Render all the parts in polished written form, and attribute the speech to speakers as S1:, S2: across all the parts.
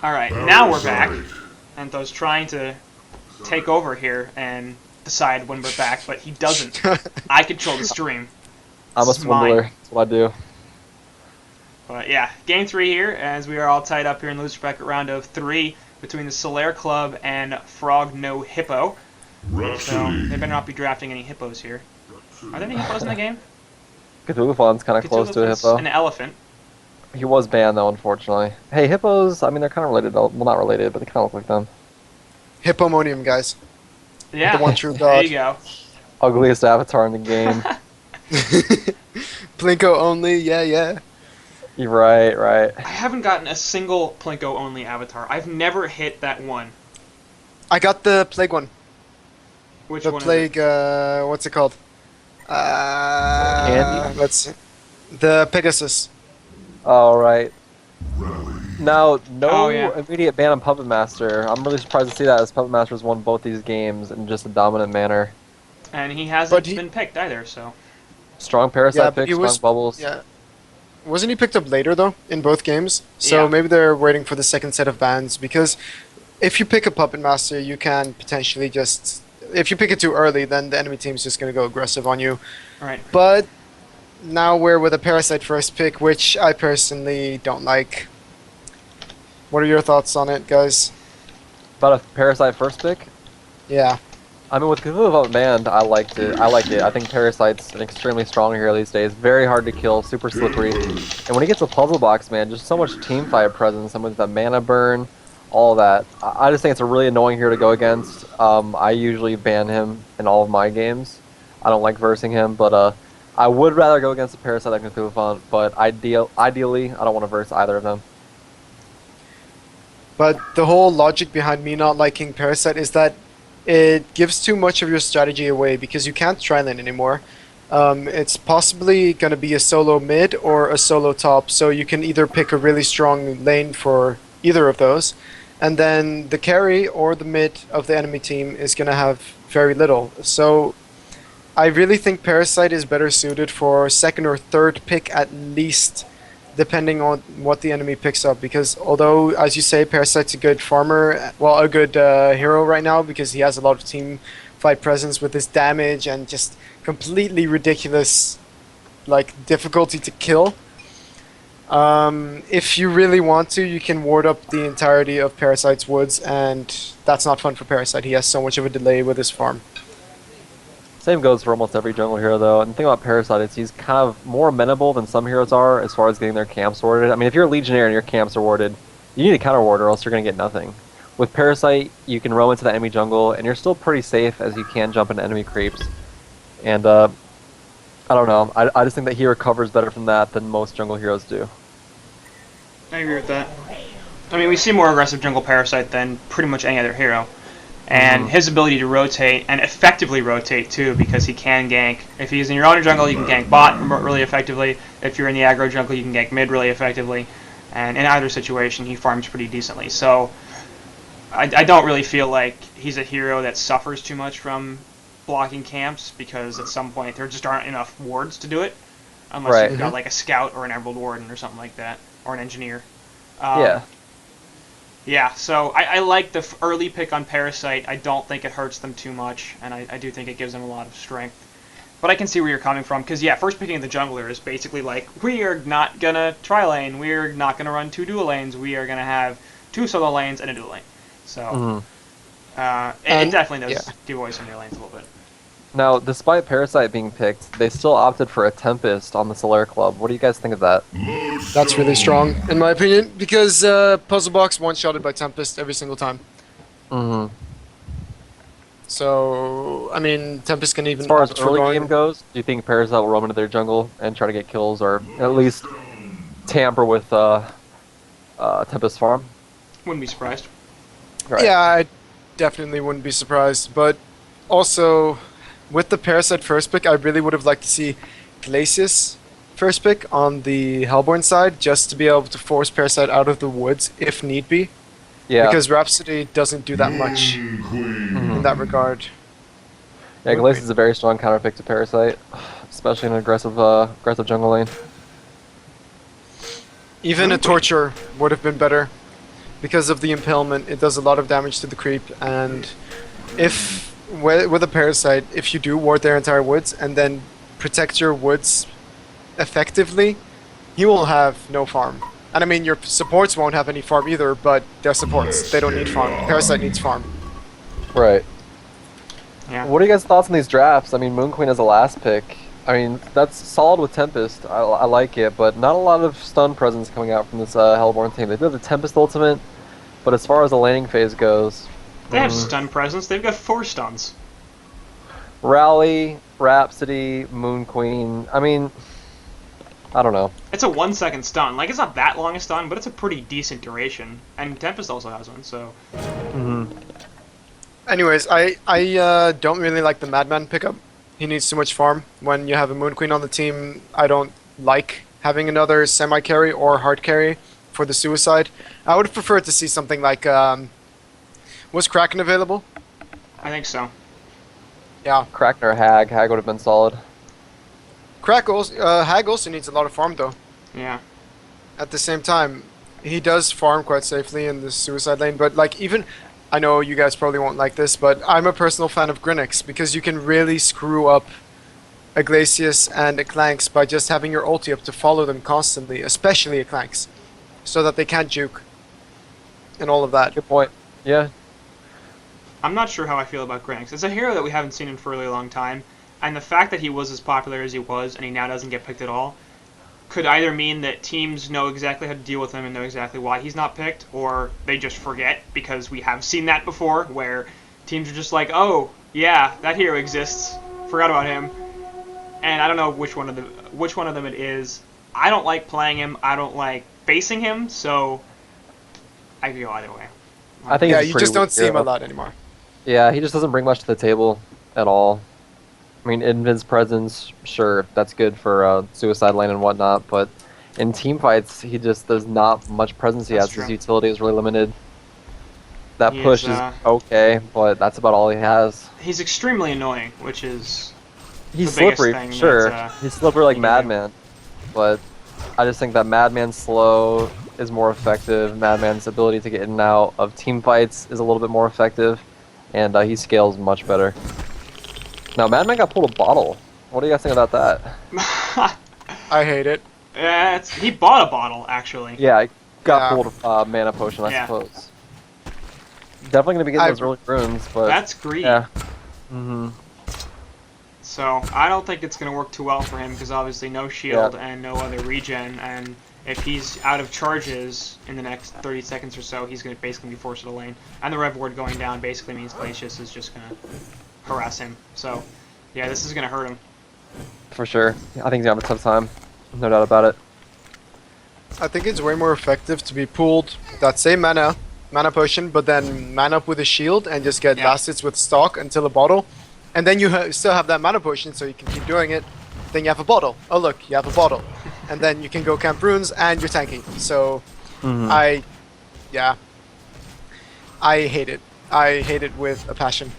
S1: Alright, now we're back. Anto's trying to take over here and decide when we're back, but he doesn't. I control the stream.
S2: I'm a
S1: This is mine.
S2: swindler. That's what I do.
S1: But yeah, game 3 here, as we are all tied up here in loser bracket round of 3 between the Solaire Club and FnoH Hippo. So they better not be drafting any hippos here. Are there any hippos in the game?
S2: Cthulhufon's kind of close to a hippo.
S1: An elephant.
S2: He was banned though, unfortunately. Hey, hippos, I mean, they're kind of related. Well, not related, but they kind of look like them.
S3: Hippomonium, guys.
S1: Yeah,
S3: The one true
S1: there
S3: god.
S1: you go.
S2: Ugliest avatar in the game.
S3: Plinko only, yeah.
S2: You're right.
S1: I haven't gotten a single Plinko only avatar. I've never hit that one.
S3: I got the plague one.
S1: Which
S3: The
S1: one
S3: plague,
S1: is it?
S3: what's it called?
S2: Candy?
S3: Let's see. The Pegasus.
S2: All right. Now, no
S1: Oh, yeah.
S2: immediate ban on Puppet Master. I'm really surprised to see that, as Puppet Master's won both these games in just a dominant manner.
S1: And he hasn't
S3: But he-
S1: been picked either, so...
S2: Strong Parasite
S3: Yeah, but
S2: pick,
S3: he
S2: strong
S3: was-
S2: Bubbles.
S3: Yeah. Wasn't he picked up later, though, in both games? So
S1: Yeah.
S3: maybe they're waiting for the second set of bans, because if you pick a Puppet Master, you can potentially just... If you pick it too early, then the enemy team's just going to go aggressive on you.
S1: Alright.
S3: But now we're with a Parasite first pick, which I personally don't like. What are your thoughts on it, guys?
S2: About a Parasite first pick?
S3: Yeah.
S2: I mean, with Cthulhu banned, I liked it. I think Parasite's an extremely strong hero these days. Very hard to kill, super slippery. And when he gets a puzzle box, man, just so much team fight presence. And with the mana burn, all that. I just think it's a really annoying hero to go against. I usually ban him in all of my games. I don't like versing him, but I would rather go against a Parasite than Cthulhu, but ideally, I don't want to verse either of them.
S3: But the whole logic behind me not liking Parasite is that it gives too much of your strategy away because you can't tri-lane anymore. It's possibly going to be a solo mid or a solo top, so you can either pick a really strong lane for either of those, and then the carry or the mid of the enemy team is going to have very little. So I really think Parasite is better suited for second or third pick at least, depending on what the enemy picks up, because although, as you say, Parasite's a good farmer, well, a good hero right now because he has a lot of team fight presence with his damage and just completely ridiculous like difficulty to kill. If you really want to, you can ward up the entirety of Parasite's woods, and that's not fun for Parasite. He has so much of a delay with his farm.
S2: Same goes for almost every jungle hero, though. And the thing about Parasite is he's kind of more amenable than some heroes are as far as getting their camps warded. I mean, if you're a Legionnaire and your camps are warded, you need a counter ward or else you're going to get nothing. With Parasite, you can roam into the enemy jungle, and you're still pretty safe as you can jump into enemy creeps. And, I don't know. I just think that he recovers better from that than most jungle heroes do.
S1: I agree with that. I mean, we see more aggressive jungle Parasite than pretty much any other hero. And his ability to rotate, and effectively rotate too, because he can gank. If he's in your own jungle, you can gank bot really effectively. If you're in the aggro jungle, you can gank mid really effectively. And in either situation, he farms pretty decently. So I don't really feel like he's a hero that suffers too much from blocking camps, because at some point there just aren't enough wards to do it. Unless you've got like a scout or an emerald warden or something like that, or an engineer.
S2: Yeah.
S1: Yeah, so I like the early pick on Parasite. I don't think it hurts them too much, and I do think it gives them a lot of strength. But I can see where you're coming from, because yeah, first picking the jungler is basically like, we are not going to tri-lane, we're not going to run 2 dual lanes, we are going to have 2 solo lanes and a dual lane. So, it definitely does devoid some of your lanes a little bit.
S2: Now, despite Parasite being picked, they still opted for a Tempest on the Solaire Club. What do you guys think of that?
S3: That's really strong, in my opinion, because Puzzle Box one-shotted by Tempest every single time. So, I mean, Tempest can even...
S2: As far as
S3: opt for
S2: early
S3: going-
S2: game goes, do you think Parasite will roam into their jungle and try to get kills, or at least tamper with Tempest farm?
S1: Wouldn't be surprised.
S2: Right.
S3: Yeah, I definitely wouldn't be surprised, but also, with the Parasite first pick, I really would have liked to see Glacius first pick on the Hellborn side, just to be able to force Parasite out of the woods if need be.
S2: Yeah.
S3: Because Rhapsody doesn't do that much in that regard.
S2: Yeah, Glacius is a very strong counter pick to Parasite, especially in an aggressive jungle lane.
S3: Even a Torture would have been better. because of the impalement. It does a lot of damage to the creep, and if with a parasite, if you do ward their entire woods and then protect your woods effectively, he will have no farm. And I mean, your supports won't have any farm either, but they're supports. They don't need farm. Parasite needs farm.
S2: Right.
S1: Yeah.
S2: What are you guys' thoughts on these drafts? I mean, Moon Queen as a last pick. I mean, that's solid with Tempest. I like it, but not a lot of stun presence coming out from this Hellborn team. They do have the Tempest ultimate, but as far as the laning phase goes,
S1: They have stun presence. They've got 4 stuns.
S2: Rally, Rhapsody, Moon Queen. I mean, I don't know.
S1: It's a 1-second stun. Like, it's not that long a stun, but it's a pretty decent duration. And Tempest also has one, so...
S3: Anyways, I don't really like the Madman pickup. He needs too much farm. When you have a Moon Queen on the team, I don't like having another semi-carry or hard carry for the suicide. I would have preferred to see something like... was Kraken available?
S1: I think so.
S3: Yeah.
S2: Kraken or Hag. Hag would have been solid.
S3: Hag also needs a lot of farm though.
S1: Yeah.
S3: At the same time, he does farm quite safely in the suicide lane, but like even... I know you guys probably won't like this, but I'm a personal fan of Grinix because you can really screw up a Glacius and a Clanks by just having your ulti up to follow them constantly, especially a Clanks, so that they can't juke and all of that.
S2: Good point. Yeah.
S1: I'm not sure how I feel about Grinix. It's a hero that we haven't seen in for a really long time, and the fact that he was as popular as he was and he now doesn't get picked at all could either mean that teams know exactly how to deal with him and know exactly why he's not picked, or they just forget, because we have seen that before, where teams are just like, oh, yeah, that hero exists, forgot about him, and I don't know which one of them it is. I don't like playing him, I don't like facing him, so I could go either way.
S2: I think
S3: Yeah,
S2: he's a
S3: you
S2: pretty
S3: just don't
S2: weak
S3: see him a
S2: hero.
S3: lot anymore.
S2: Yeah, he just doesn't bring much to the table at all. I mean, Invin's presence, sure, that's good for suicide lane and whatnot, but in team fights, there's not much presence he
S1: That's
S2: has.
S1: true.
S2: His utility is really limited. That
S1: He
S2: push
S1: is,
S2: is okay, but that's about all he has.
S1: He's extremely annoying, which is
S2: He's
S1: the biggest
S2: slippery,
S1: thing
S2: sure.
S1: that,
S2: He's slippery like
S1: he can do.
S2: Madman, but I just think that Madman's slow is more effective. Madman's ability to get in and out of team fights is a little bit more effective, and he scales much better. Now, Madman got pulled a bottle. What do you guys think about that?
S3: I hate it.
S1: Yeah, he bought a bottle, actually.
S2: Yeah, I got
S3: Yeah.
S2: pulled a mana potion, I
S1: Yeah.
S2: suppose. Definitely gonna be getting
S3: I-
S2: those early runes, but
S1: That's greed.
S2: yeah. Mm-hmm.
S1: So I don't think it's going to work too well for him, because obviously no shield and no other regen, and if he's out of charges in the next 30 seconds or so, he's going to basically be forced to the lane. And the rev ward going down basically means Glacius is just going to harass him. So yeah, this is going to hurt him.
S2: For sure. I think he's gonna have a tough time. No doubt about it.
S3: I think it's way more effective to be pulled that same mana potion, but then man up with a shield and just get
S1: Yeah.
S3: last hits with stock until a bottle. And then you still have that mana potion, so you can keep doing it. Then you have a bottle. Oh look, you have a bottle. And then you can go camp runes and you're tanking. So
S2: Mhm.
S3: I hate it. I hate it with a passion.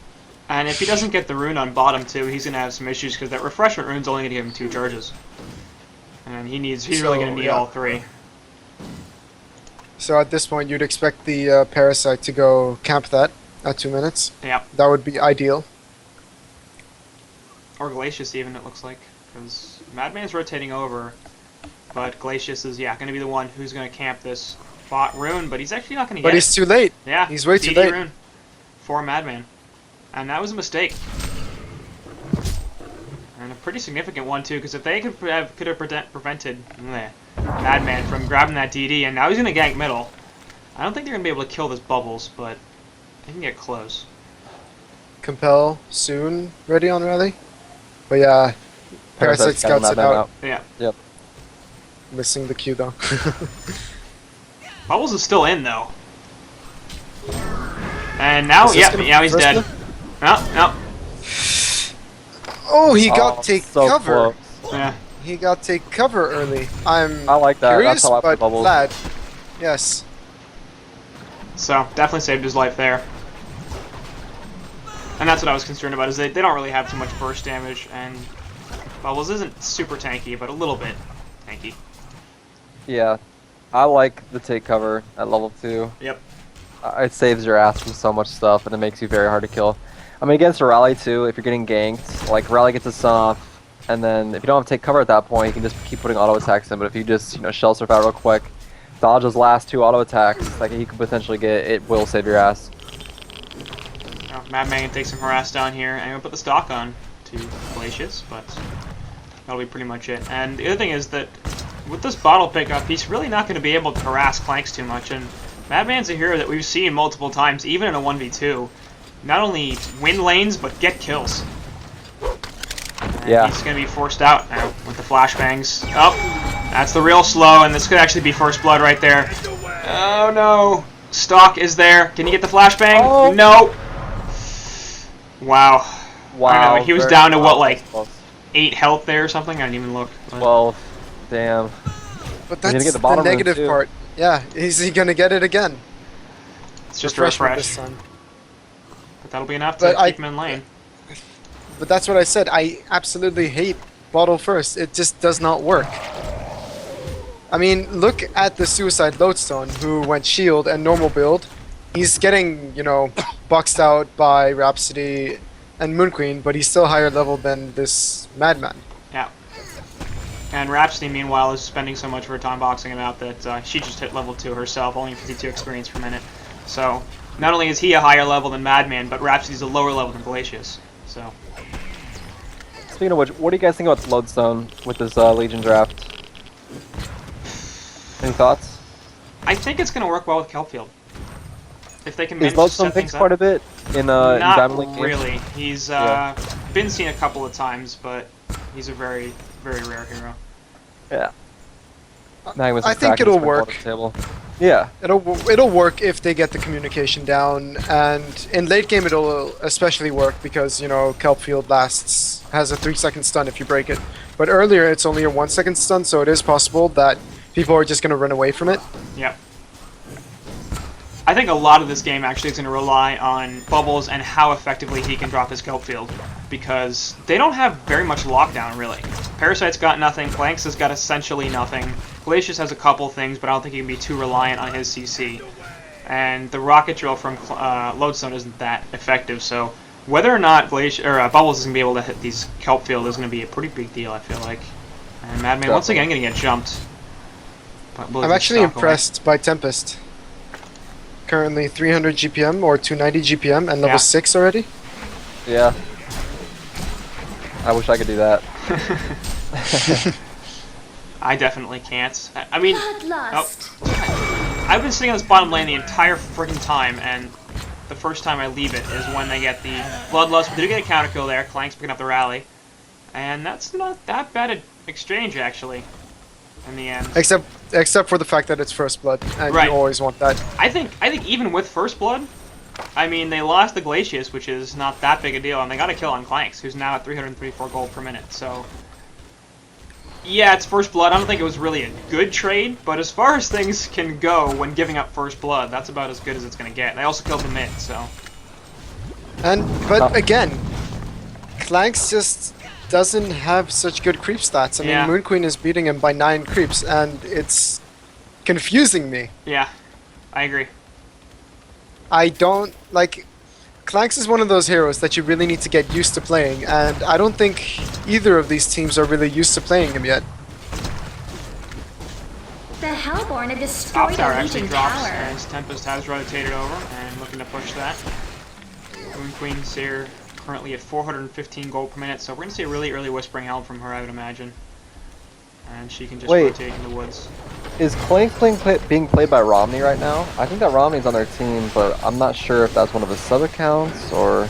S1: And if he doesn't get the rune on bottom too, he's going to have some issues, because that refreshment rune's only going to give him 2 charges. And he's really
S3: So,
S1: going to need
S3: yeah.
S1: all 3.
S3: So at this point, you'd expect the parasite to go camp that at 2 minutes.
S1: Yep.
S3: That would be ideal.
S1: Or Glacius even, it looks like. Because Madman's rotating over, but Glacius is, going to be the one who's going to camp this bot rune, but he's actually not going to get
S3: But
S1: it.
S3: he's too late.
S1: Yeah,
S3: he's way too
S1: DD
S3: late.
S1: Rune for Madman. And that was a mistake. And a pretty significant one too, because if they could have prevented Madman from grabbing that DD, and now he's going to gank middle. I don't think they're going to be able to kill this Bubbles, but they can get close.
S3: Compel soon ready on rally. But yeah, Parasite
S2: Parasite's got
S3: scouts it
S2: Madman
S3: out.
S1: Yeah.
S2: Yep.
S3: Missing the Q though.
S1: Bubbles is still in though. And now,
S3: Is this gonna be
S1: now he's
S3: first
S1: dead.
S3: one?
S1: No.
S3: Oh, he got take
S2: so
S3: cover.
S2: close.
S1: Yeah.
S3: He got take cover early. I'm
S2: I like that.
S3: curious,
S2: That's how I play
S3: but
S2: Bubbles.
S3: glad. Yes.
S1: So, definitely saved his life there. And that's what I was concerned about, is they don't really have too much burst damage, and Bubbles isn't super tanky, but a little bit tanky.
S2: Yeah. I like the take cover at level 2.
S1: Yep.
S2: It saves your ass from so much stuff, and it makes you very hard to kill. I mean, against a rally too, if you're getting ganked, like rally gets a stun off, and then if you don't have to take cover at that point, you can just keep putting auto attacks in. But if you just shell surf out real quick, dodge those last 2 auto attacks, like he could potentially get, it will save your ass.
S1: Well, Madman can take some harass down here, and we'll put the stock on to Glacius, but that'll be pretty much it. And the other thing is that with this bottle pickup, he's really not going to be able to harass Clanks too much, and Madman's a hero that we've seen multiple times, even in a 1v2. Not only win lanes, but get kills. And
S2: Yeah.
S1: he's going to be forced out now with the flashbangs. Oh, that's the real slow, and this could actually be first blood right there. Oh no. Stock is there. Can you get the flashbang?
S2: Oh.
S1: No. Wow.
S2: Wow.
S1: I don't know, he was
S2: very
S1: down to what,
S2: close,
S1: like
S2: close.
S1: 8 health there or something? I didn't even look.
S2: 12. Damn.
S3: But
S2: gonna
S3: that's
S2: get the
S3: the,
S2: bottom room,
S3: negative
S2: too.
S3: part. Yeah, is he gonna get it again?
S1: It's just a
S3: Refreshment
S1: refresh.
S3: this time.
S1: But that'll be enough to
S3: But
S1: keep him in lane.
S3: But that's what I said. I absolutely hate bottle first. It just does not work. I mean, look at the Suicide Lodestone, who went shield and normal build. He's getting, boxed out by Rhapsody and Moon Queen, but he's still higher level than this Madman.
S1: Yeah. And Rhapsody, meanwhile, is spending so much of her time boxing him out that she just hit level 2 herself, only 52 experience per minute. So, not only is he a higher level than Madman, but Rhapsody's a lower level than Glacius. So,
S2: Speaking of which, what do you guys think about Lodestone with this Legion draft? Any thoughts?
S1: I think it's going to work well with Kelpfield. If they can
S2: Is
S1: manage to
S2: Lodestone
S1: set
S2: picked
S1: things up.
S2: quite a bit in
S1: Not
S2: Diamond League games?
S1: really. He's
S2: Yeah.
S1: been seen a couple of times, but he's a very, very rare hero.
S2: Yeah. Magnus
S3: I
S2: is
S3: think
S2: cracking
S3: it'll
S2: this one
S3: work.
S2: on the table. Yeah.
S3: It'll work if they get the communication down, and in late game it'll especially work because Kelpfield has a 3-second stun if you break it, but earlier it's only a 1-second stun, so it is possible that people are just gonna run away from it.
S1: Yep. I think a lot of this game actually is going to rely on Bubbles and how effectively he can drop his Kelpfield, because they don't have very much lockdown, really. Parasite's got nothing, Clanks has got essentially nothing, Glacius has a couple things, but I don't think he can be too reliant on his CC. And the rocket drill from Lodestone isn't that effective, so whether or not Bubbles is going to be able to hit these Kelpfield is going to be a pretty big deal, I feel like. And Madman, once again, going to get jumped. But will
S3: I'm
S1: he
S3: actually
S1: stalk away?
S3: impressed by Tempest. Currently 300 GPM or 290 GPM and level
S1: Yeah.
S3: 6 already.
S2: Yeah. I wish I could do that.
S1: I definitely can't. I mean,
S4: Bloodlust.
S1: I've been sitting on this bottom lane the entire freaking time, and the first time I leave it is when they get the Bloodlust. We do get a counter kill there. Clank's picking up the rally, and that's not that bad an exchange actually. In the end,
S3: Except for the fact that it's First Blood, and
S1: Right.
S3: you always want that.
S1: I think even with First Blood, I mean they lost the Glacius, which is not that big a deal, and they got a kill on Clanks, who's now at 334 gold per minute. So. Yeah, it's First Blood. I don't think it was really a good trade, but as far as things can go when giving up First Blood, that's about as good as it's going to get. They also killed the mid, so...
S3: But again, Clanks just doesn't have such good creep stats. I mean,
S1: Yeah.
S3: Moon Queen is beating him by 9 creeps, and it's confusing me.
S1: Yeah, I agree.
S3: I don't like. Clanks is one of those heroes that you really need to get used to playing, and I don't think either of these teams are really used to playing him yet.
S4: The Hellborn have
S1: Top
S4: destroyed
S1: tower
S4: a
S1: actually
S4: Legion
S1: drops
S4: tower.
S1: as Tempest has rotated over and looking to push that. Moon Queen's here currently at 415 gold per minute, so we're going to see a really early Whispering Helm from her, I would imagine. And she can just
S2: Wait.
S1: rotate in the woods.
S2: Is Clank being played by Romney right now? I think that Romney's on their team, but I'm not sure if that's one of his sub accounts or...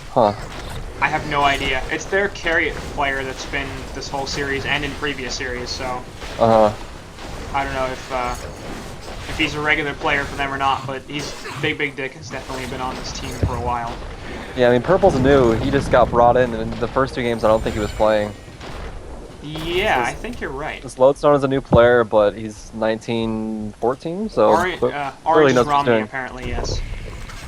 S2: Huh.
S1: I have no idea. It's their carry player that's been this whole series and in previous series, so
S2: Uh-huh.
S1: I don't know if he's a regular player for them or not, but he's Big Dick has definitely been on this team for a while.
S2: Yeah, I mean, Purple's new. He just got brought in the first 2 games I don't think he was playing.
S1: Yeah, I think you're right.
S2: This Lodestone is a new player, but he's 1914, so...
S1: Orange
S2: clearly
S1: is
S2: knows what he's
S1: Romney,
S2: doing.
S1: apparently, yes.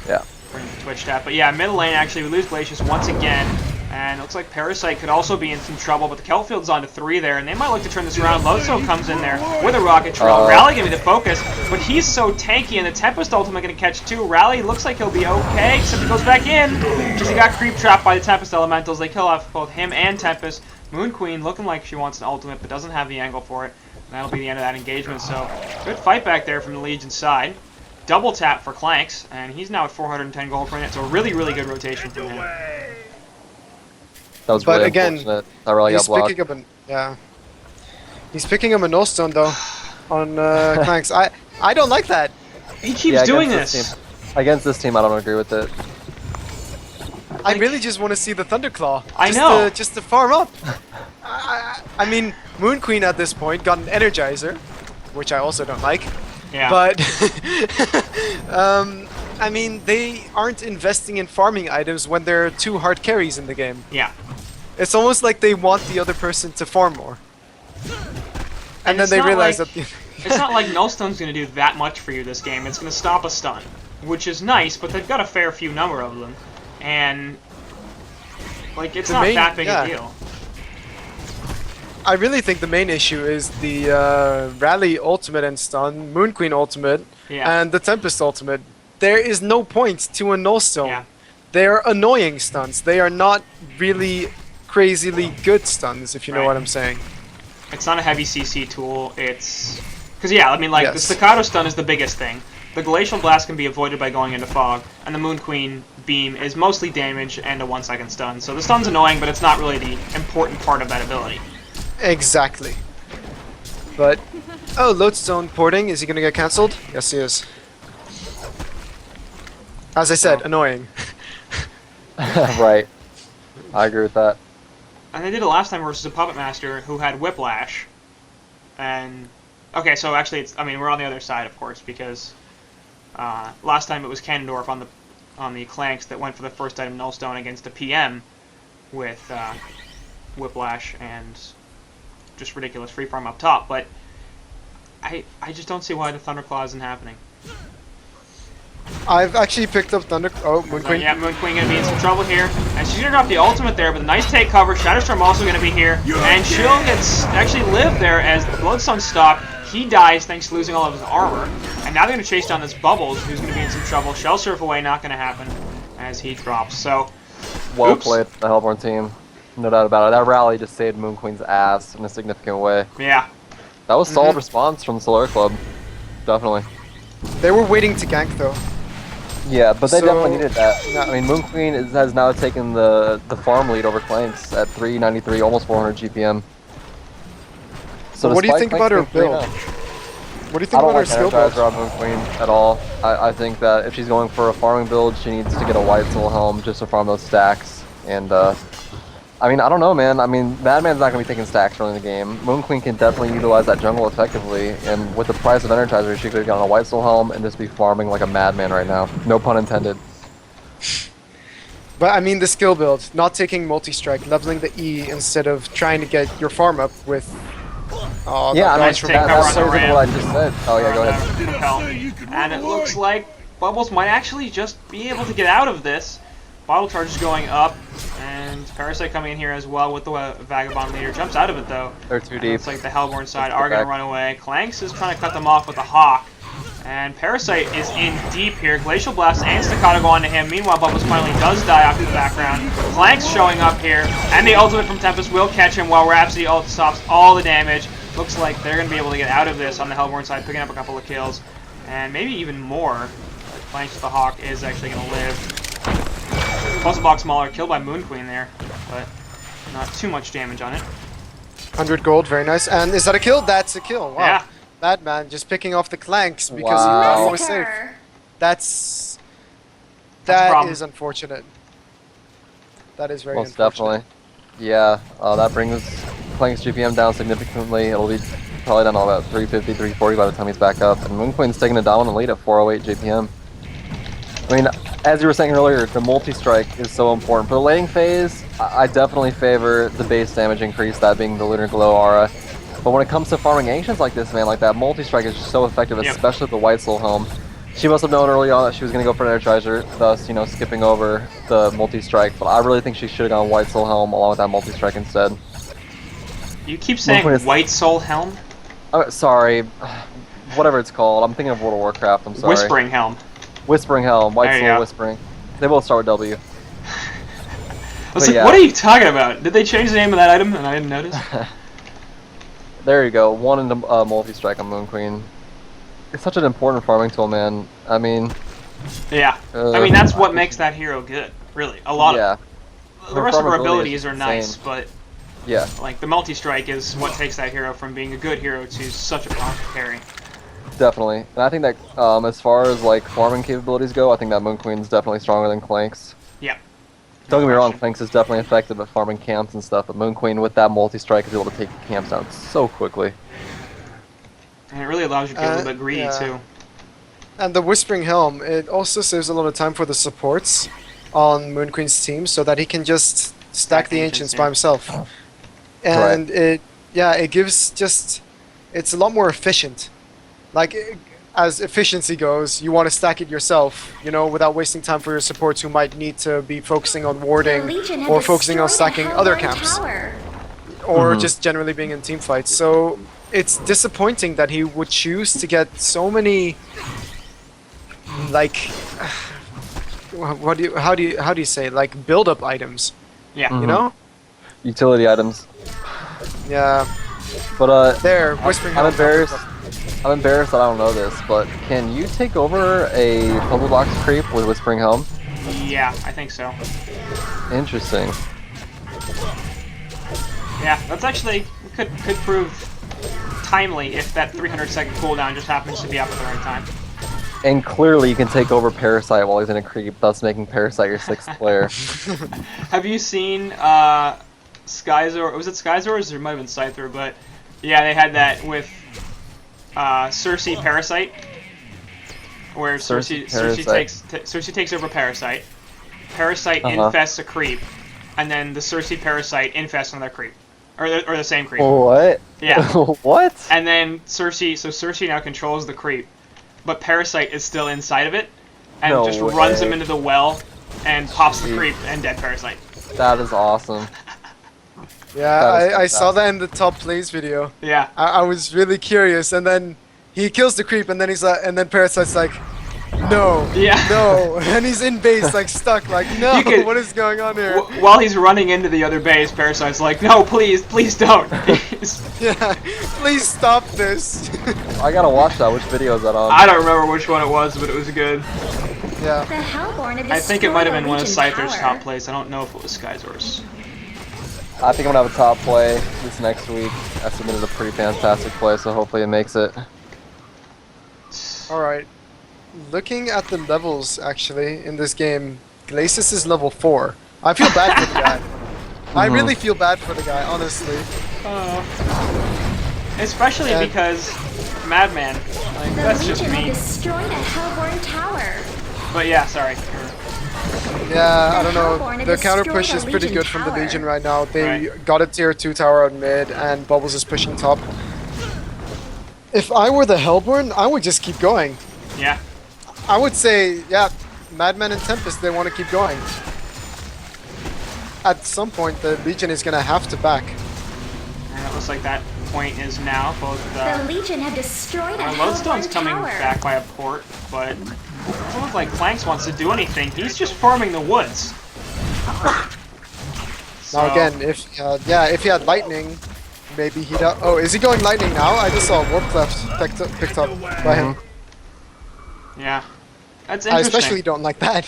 S2: Yeah.
S1: According to the Twitch chat. But yeah, middle lane, actually, we lose Glacius once again, And it looks like Parasite could also be in some trouble, but the Kelfield's on to 3 there, and they might look to turn this around. Lotso comes in there with a rocket trail. Rally gonna be the focus, but he's so tanky, and the Tempest ultimate gonna catch 2. Rally looks like he'll be okay, except he goes back in, because he got creep trapped by the Tempest elementals. They kill off both him and Tempest. Moon Queen looking like she wants an ultimate, but doesn't have the angle for it. And that'll be the end of that engagement, so good fight back there from the Legion side. Double tap for Clanks, and he's now at 410 gold per minute, so a really, really good rotation from him.
S2: That was
S3: But
S2: really
S3: again,
S2: unfortunate. That really got
S3: He's
S2: blocked.
S3: picking up an He's picking up a no stone though on Clanks. I don't like that.
S1: He keeps doing
S2: against
S1: this.
S2: Against this team, I don't agree with it.
S3: I really just want to see the Thunderclaw.
S1: I know.
S3: Just to farm up. I mean, Moon Queen at this point got an Energizer, which I also don't like.
S1: Yeah.
S3: But I mean, they aren't investing in farming items when there are 2 hard carries in the game.
S1: Yeah.
S3: It's almost like they want the other person to farm more. And then
S1: it's
S3: they
S1: not
S3: realize
S1: like-
S3: that
S1: It's not like no stone's going to do that much for you this game. It's going to stop a stun, which is nice, but they've got a fair few number of them. And, like, it's
S3: The
S1: not
S3: main-
S1: that big
S3: yeah.
S1: a deal.
S3: I really think the main issue is the Rally ultimate and stun, Moon Queen ultimate,
S1: Yeah.
S3: and the Tempest ultimate. There is no point to a null stone.
S1: Yeah.
S3: They are annoying stuns. They are not really crazily good stuns, if you know
S1: Right.
S3: what I'm saying.
S1: It's not a heavy CC tool. It's... Because, yeah, I mean, like, the
S3: Yes.
S1: Staccato stun is the biggest thing. The Glacial Blast can be avoided by going into Fog, and the Moon Queen beam is mostly damage and a 1-second stun. So the stun's annoying, but it's not really the important part of that ability.
S3: Exactly. But, oh, Lodestone porting, is he gonna get cancelled? Yes, he is. As I said,
S1: Oh.
S3: annoying.
S2: Right. I agree with that.
S1: And they did it last time versus a Puppet Master who had Whiplash. And... Okay, so actually, it's, I mean, we're on the other side, of course, because last time it was Cannondorf on the Clanks that went for the first item Nullstone against a PM with Whiplash and just ridiculous free farm up top. But I just don't see why the Thunderclaw isn't happening.
S3: I've actually picked up Thunder. Oh, Moon
S1: So,
S3: Queen.
S1: yeah, Moon Queen gonna be in some trouble here, and she's gonna drop the ultimate there, but a nice take cover. Shadowstorm also gonna be here, and she'll actually live there as the Bloodstone stop. He dies thanks to losing all of his armor, and now they're gonna chase down this Bubbles, who's gonna be in some trouble. Shell Surf away, not gonna happen as he drops. So,
S2: Well
S1: oops.
S2: played, the Hellborn team. No doubt about it. That rally just saved Moon Queen's ass in a significant way.
S1: Yeah,
S2: That was solid response from the Solaire Club. Definitely.
S3: They were waiting to gank though.
S2: Yeah, but they
S3: So-
S2: definitely needed that. I mean, Moon Queen has now taken the farm lead over Clanks at 393, almost 400 GPM. So
S3: What do you
S2: despite
S3: think
S2: Clanks
S3: about her
S2: being 3-0,
S3: build? What do you
S2: I
S3: think
S2: don't
S3: about her
S2: like
S3: skill build?
S2: Energizer on Moon Queen at all. I think that if she's going for a farming build, she needs to get a White Soul Helm just to farm those stacks. And, I mean, I don't know, man. I mean, Madman's not going to be taking stacks early in the game. Moon Queen can definitely utilize that jungle effectively, and with the price of Energizer, she could have gotten a White Soul Helm and just be farming like a madman right now. No pun intended.
S3: But I mean the skill build, not taking multi-strike, leveling the E instead of trying to get your farm up with... Oh,
S2: Yeah, I mean,
S1: nice take
S2: that,
S1: cover
S2: that's
S1: on the
S2: basically
S1: ramp.
S2: what I just said. Oh, yeah, go ahead.
S1: Propel. And it looks like Bubbles might actually just be able to get out of this. Bottle charge is going up, and Parasite coming in here as well with the Vagabond leader. Jumps out of it though.
S2: They're too
S1: And
S2: deep.
S1: looks like the Hellborn side
S2: Let's
S1: are
S2: get
S1: going to
S2: back.
S1: run away. Clanks is trying to cut them off with a Hawk. And Parasite is in deep here. Glacial Blast and Staccato go onto him. Meanwhile, Bubbles finally does die off to the background. Clanks showing up here, and the ultimate from Tempest will catch him while Rhapsody ult stops all the damage. Looks like they're going to be able to get out of this on the Hellborn side, picking up a couple of kills. And maybe even more. Clanks with the Hawk is actually going to live. Puzzle Box Mauler killed by Moon Queen there, but not too much damage on it.
S3: 100 gold, very nice. And is that a kill? That's a kill. Wow.
S1: Yeah.
S3: Madman just picking off the Clanks because
S2: Wow.
S3: he was safe.
S4: Massacre.
S3: That's...
S1: a
S3: That
S1: problem.
S3: is unfortunate. That is very
S2: Most
S3: unfortunate.
S2: definitely. Yeah, that brings Clanks GPM down significantly. It'll be probably down to about 350, 340 by the time he's back up. And Moon Queen's taking it down in the lead at 408 GPM. I mean, as you were saying earlier, the multi-strike is so important. For the laning phase, I definitely favor the base damage increase, that being the Lunar Glow aura. But when it comes to farming Ancients like this, man, like that multi-strike is just so effective,
S1: Yep.
S2: especially the White Soul Helm. She must have known early on that she was going to go for an Energizer, thus, you know, skipping over the multi-strike. But I really think she should have gone White Soul Helm along with that multi-strike instead.
S1: You keep saying White Soul Helm?
S2: Oh, sorry. Whatever it's called. I'm thinking of World of Warcraft, I'm sorry.
S1: Whispering Helm.
S2: Whispering Helm. White Soul
S1: go.
S2: Whispering. They both start with W.
S1: I was like, what are you talking about? Did they change the name of that item and I didn't notice?
S2: There you go. One into multi-strike on Moon Queen. It's such an important farming tool, man. I mean...
S1: Yeah. I mean, that's what makes that hero good, really. A lot of... The rest of her abilities are nice, but...
S2: Yeah.
S1: Like, the multi-strike is what takes that hero from being a good hero to such a powerful carry.
S2: Definitely. And I think that as far as, like, farming capabilities go, I think that Moon Queen's definitely stronger than Clanks.
S1: Yeah.
S2: Don't get me wrong, Clanks is definitely effective at farming camps and stuff, but Moon Queen with that multi-strike is able to take camps down so quickly.
S1: And it really allows you to get a little bit greedy, too.
S3: And the Whispering Helm, it also saves a lot of time for the supports on Moon Queen's team, so that he can just stack the Ancients by himself. And it gives just... It's a lot more efficient. Like, as efficiency goes, you want to stack it yourself, you know, without wasting time for your supports who might need to be focusing on warding or focusing on stacking other camps. Or just generally being in team fights. So it's disappointing that he would choose to get so many, like, how do you say, like, build-up items?
S1: Yeah.
S3: You know?
S2: Utility items.
S3: Yeah.
S2: But
S3: there, Whispering Helm.
S2: I'm embarrassed that I don't know this, but can you take over a puzzle box creep with Whispering Helm?
S1: Yeah, I think so.
S2: Interesting.
S1: Yeah, that's actually could prove timely if that 300-second cooldown just happens to be up at the right time.
S2: And clearly you can take over Parasite while he's in a creep, thus making Parasite your 6th player.
S1: Have you seen Skyzor? Was it Skyzor or it might have been Scyther? But yeah, they had that with SolC Parasite, where SolC takes over Parasite. Parasite infests a creep, and then the SolC Parasite infests another creep, or the same creep.
S2: What?
S1: Yeah.
S2: What?
S1: And then SolC now controls the creep, but Parasite is still inside of it, and just runs him into the well, and pops the creep and dead Parasite.
S2: That is awesome.
S3: Yeah, I saw that in the top plays video.
S1: Yeah.
S3: I was really curious, and then he kills the creep, and then he's like, and then Parasite's like, no, no, and he's in base, like stuck, like no, what is going on here?
S1: While he's running into the other base, Parasite's like, no, please don't.
S3: Yeah, please stop this.
S2: I gotta watch that. Which video is that on?
S1: I don't remember which one it was, but it was good.
S3: Yeah.
S1: I think it might have been one of Scyther's top plays. I don't know if it was Skyzor's.
S2: I think I'm gonna have a top play this next week. I submitted a pretty fantastic play, so hopefully it makes it.
S3: Alright. Looking at the levels, actually, in this game, Glacis is level 4. I feel bad for the guy. I really feel bad for the guy, honestly.
S1: Especially because Madman. Like, that's just me.
S4: Destroyed a Hellborn tower.
S1: But yeah, sorry.
S3: Yeah, I don't know. The counter push is pretty good from the Legion right now. They got a tier 2 tower out mid, and Bubbles is pushing top. If I were the Hellborn, I would just keep going.
S1: Yeah.
S3: I would say, yeah, Madman and Tempest, they want to keep going. At some point, the Legion is going to have to back.
S1: And it looks like that point is now. Both
S4: the Legion have destroyed a
S1: Lodestone's coming back by a port, but it doesn't look like Clanks wants to do anything. He's just farming the woods.
S3: Now again, if he had lightning, maybe he'd. Oh, is he going lightning now? I just saw Warp Cleft picked up by him.
S1: Yeah, that's
S3: I
S1: interesting.
S3: especially don't like that.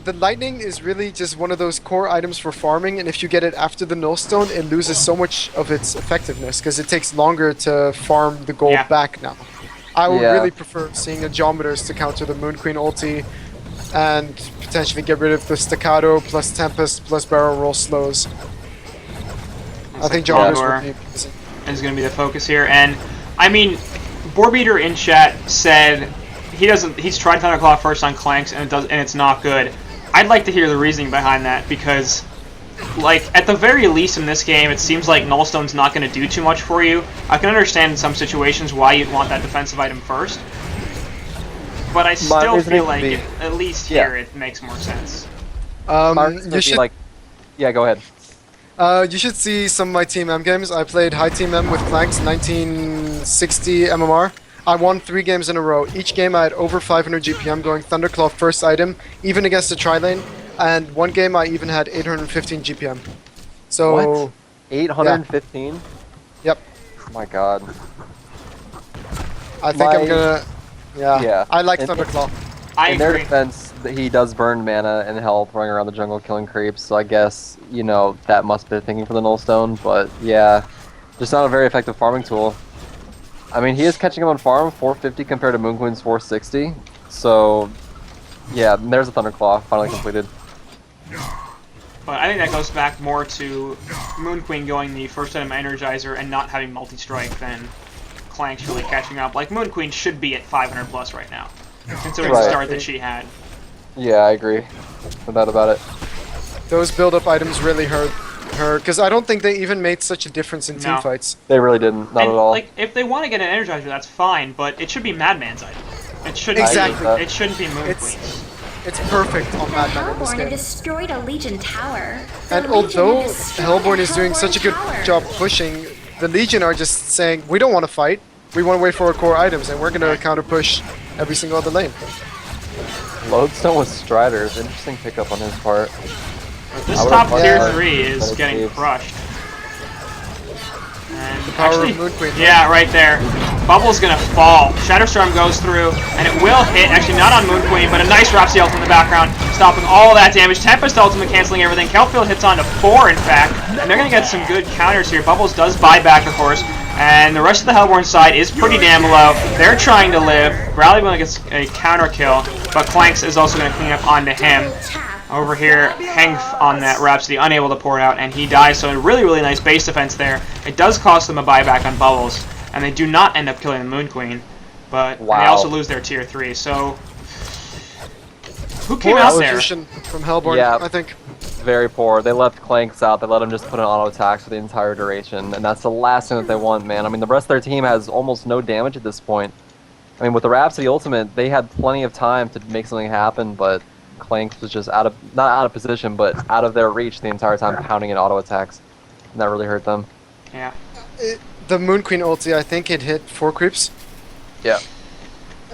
S3: The lightning is really just one of those core items for farming, and if you get it after the Nullstone, it loses so much of its effectiveness because it takes longer to farm the gold back now. I would really prefer seeing a Geometers to counter the Moon Queen ulti and potentially get rid of the Staccato plus Tempest plus Barrel Roll slows. I think Geometers would be
S1: is going to be the focus here, and I mean, Boarbeater in chat said he's tried Thunderclaw first on Clanks and it's not good. I'd like to hear the reasoning behind that, because like, at the very least in this game, it seems like Nullstone's not going to do too much for you. I can understand in some situations why you'd want that defensive item first. But I still feel like, at least here, it makes more sense.
S3: You should,
S2: yeah, go ahead.
S3: you should see some of my Team M games. I played High Team M with Clanks 1960 MMR. I won 3 games in a row. Each game I had over 500 GPM going Thunderclaw first item, even against the tri-lane. And one game I even had 815 GPM. So...
S2: What? 815?
S3: Yeah. Yep.
S2: Oh my god.
S3: I think I'm gonna... Yeah. I like Thunderclaw.
S1: I
S2: In their
S1: agree.
S2: defense, he does burn mana and health running around the jungle killing creeps, so I guess, you know, that must be thinking for the Nullstone, but yeah. Just not a very effective farming tool. I mean, he is catching him on farm, 450 compared to Moon Queen's 460, so... Yeah, there's a Thunderclaw, finally completed.
S1: But I think that goes back more to Moon Queen going the first item Energizer and not having multi-strike than Clanks really catching up. Like, Moon Queen should be at 500 plus right now, considering the start that she had.
S2: Yeah, I agree. No doubt about it.
S3: Those build-up items really hurt her, because I don't think they even made such a difference in team fights.
S2: They really didn't, not
S1: And,
S2: at all.
S1: like, if they want to get an Energizer, that's fine, but it should be Madman's item. It shouldn't
S3: Exactly.
S1: It shouldn't be Moon
S3: It's-
S1: Queen's.
S3: It's perfect on Madman in this
S4: Hellborn
S3: game.
S4: destroyed a Legion tower. The
S3: And
S4: Legion
S3: although
S4: had destroyed
S3: Hellborn
S4: a
S3: is doing such a good
S4: Hellborn
S3: job
S4: tower.
S3: pushing, the Legion are just saying, we don't want to fight, we want to wait for our core items, and we're going to counter push every single other lane.
S2: Lodestone with Striders, interesting pickup on his part.
S1: This
S2: I would've
S1: top
S2: thought
S1: tier
S2: that
S1: 3 is
S2: better
S1: getting
S2: saves.
S1: crushed. And
S3: The power
S1: actually,
S3: of Moon Queen.
S1: yeah, right there. Bubble's gonna fall. Shatterstorm goes through, and it will hit. Actually, not on Moon Queen, but a nice Rhapsody ult in the background, stopping all that damage. Tempest ultimate canceling everything. Kelfield hits on to 4, in fact, and they're gonna get some good counters here. Bubbles does buy back, of course, and the rest of the Hellborn side is pretty damn low. They're trying to live. Rally gets a counter kill, but Clanks is also gonna clean up onto him. Over here, Hengf on that Rhapsody, unable to pour it out, and he dies, so a really, really nice base defense there. It does cost them a buyback on Bubbles, and they do not end up killing the Moon Queen, but they also lose their tier 3, so... Who came
S3: Poor
S1: out there?
S3: execution from Hellborn,
S2: Yeah.
S3: I think.
S2: Very poor. They left Clanks out. They let him just put an auto attack for the entire duration, and that's the last thing that they want, man. I mean, the rest of their team has almost no damage at this point. I mean, with the Rhapsody ultimate, they had plenty of time to make something happen, but Clanks was just not out of position, but out of their reach the entire time, pounding in auto attacks, and that really hurt them.
S1: Yeah.
S3: The Moon Queen ulti, I think it hit 4 creeps.
S2: Yeah.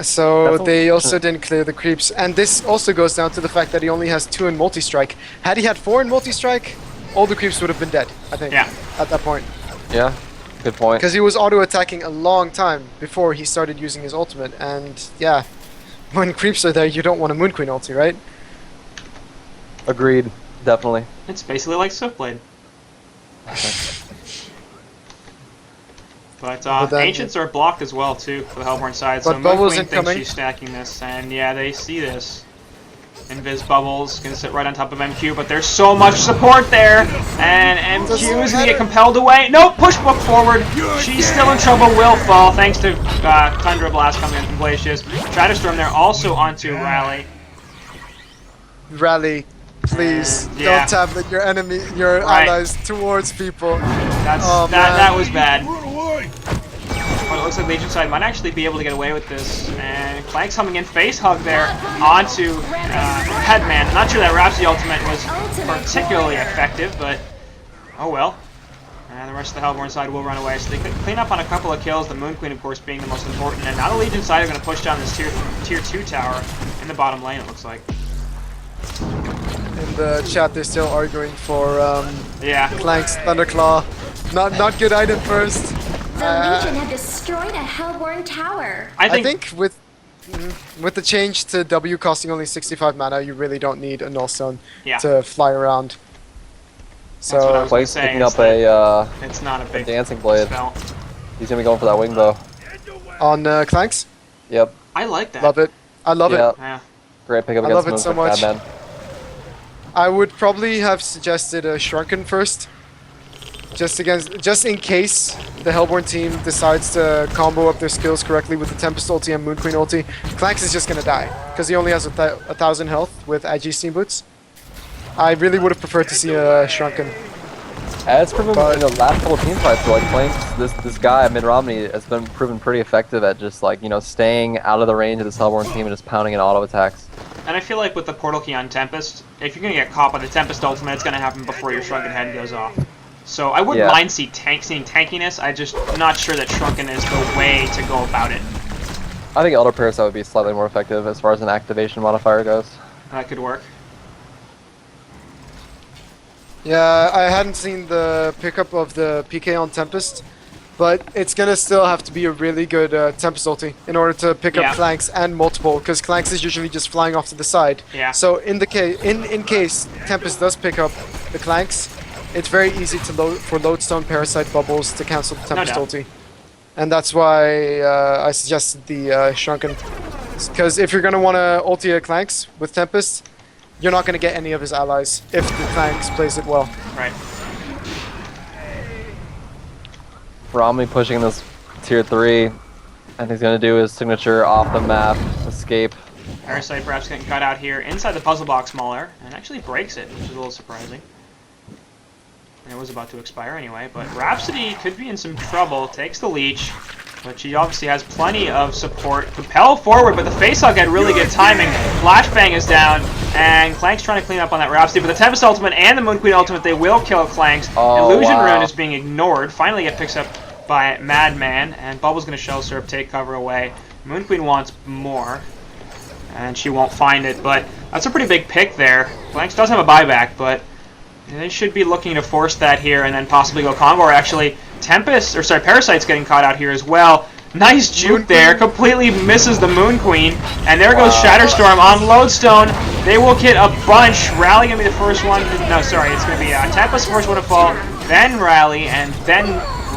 S3: So
S2: That's
S3: they also
S2: unfortunate.
S3: didn't clear the creeps. And this also goes down to the fact that he only has 2 in multi-strike. Had he had 4 in multi-strike, all the creeps would have been dead, I think,
S1: Yeah.
S3: at that point.
S2: Yeah. Good point.
S3: Because he was auto-attacking a long time before he started using his ultimate. And yeah, when creeps are there, you don't want a Moon Queen ulti, right?
S2: Agreed. Definitely.
S1: It's basically like Swiftblade. But
S3: then-
S1: Ancients are blocked as well, too, for the Hellborn side,
S3: But
S1: so Moon
S3: Bubbles
S1: Queen thinks
S3: incoming.
S1: she's stacking this, and yeah, they see this. Invis Bubbles gonna sit right on top of MQ, but there's so much support there, and MQ is gonna get compelled away. Nope, push book forward. She's still in trouble, will fall, thanks to Tundra Blast coming in from Glacius. Shatterstorm there also onto Rally.
S3: Rally, please,
S1: Yeah.
S3: don't tablet your enemy, your
S1: Right.
S3: allies towards people.
S1: That's
S3: Oh, man.
S1: that was bad. But it looks like Legion side might actually be able to get away with this. And Clanks coming in, face hug there onto Headman. I'm not sure that Rhapsody ultimate was particularly effective, but oh well. And the rest of the Hellborn side will run away, so they could clean up on a couple of kills. The Moon Queen, of course, being the most important. And now the Legion side are going to push down this tier 2 tower in the bottom lane, it looks like.
S3: In the chat, they're still arguing for
S1: Yeah.
S3: Clanks Thunderclaw. Not good item first.
S4: The Legion had destroyed a Hellborn tower.
S1: I
S3: I
S1: think,
S3: think with the change to W costing only 65 mana, you really don't need a Nullstone
S1: yeah,
S3: to fly around.
S1: That's what I
S3: So
S1: was
S2: Clanks
S1: saying,
S2: picking
S1: is
S2: up a
S1: it's not a big
S2: dancing blade.
S1: spell.
S2: He's gonna be going for that wing bow.
S3: on Clanks,
S2: Yep.
S1: I like that.
S3: love it. I love
S2: Yeah.
S3: it.
S1: Yeah.
S2: Great pickup
S3: I
S2: against
S3: love it so
S2: Moon Queen,
S3: much.
S2: Madman.
S3: I would probably have suggested a Shrunken first, just in case the Hellborn team decides to combo up their skills correctly with the Tempest ulti and Moon Queen ulti. Clanks is just gonna die because he only has 1,000 health with Agi Steam Boots. I really would have preferred to see a Shrunken.
S2: As proven
S3: But-
S2: in the last couple of team fights, so like playing this guy Mid Romney has been proven pretty effective at just like staying out of the range of this Hellborn team and just pounding in auto attacks.
S1: And I feel like with the portal key on Tempest, if you're gonna get caught by the Tempest ultimate, it's gonna happen before your Shrunken head goes off. So I wouldn't
S2: Yeah.
S1: mind seeing tankiness. I just not sure that Shrunken is the way to go about it.
S2: I think Elder Parasite would be slightly more effective as far as an activation modifier goes.
S1: That could work.
S3: Yeah, I hadn't seen the pickup of the PK on Tempest, but it's gonna still have to be a really good Tempest ulti in order to pick
S1: Yeah.
S3: up Clanks and multiple, because Clanks is usually just flying off to the side.
S1: Yeah.
S3: So in case Tempest does pick up the Clanks, it's very easy to for Lodestone Parasite bubbles to cancel the Tempest
S1: doubt.
S3: ulti, and that's why I suggested the Shrunken, because if you're gonna want to ulti a Clanks with Tempest, you're not going to get any of his allies if the Clanks plays it well.
S1: Right.
S2: Romney pushing this tier 3, and he's gonna do his signature off the map escape.
S1: Parasite perhaps getting cut out here inside the puzzle box smaller, and actually breaks it, which is a little surprising. And it was about to expire anyway, but Rhapsody could be in some trouble. Takes the leech, but she obviously has plenty of support. Propel forward, but the facehug had really good timing. Flashbang is down, and Clank's trying to clean up on that Rhapsody, but the Tempest ultimate and the Moon Queen ultimate, they will kill Clanks.
S2: Oh,
S1: Illusion
S2: wow.
S1: Rune is being ignored. Finally get picked up by Madman, and Bubble's going to Shell Syrup, take cover away. Moon Queen wants more, and she won't find it, but that's a pretty big pick there. Clanks does have a buyback, but they should be looking to force that here and then possibly go combo. Or actually, Parasite's getting caught out here as well. Nice juke there, completely misses the Moon Queen, and there goes Shatterstorm on Lodestone. They will get a bunch. Rally gonna be the first one. No, sorry, it's gonna be Tempest the first one to fall, then Rally, and then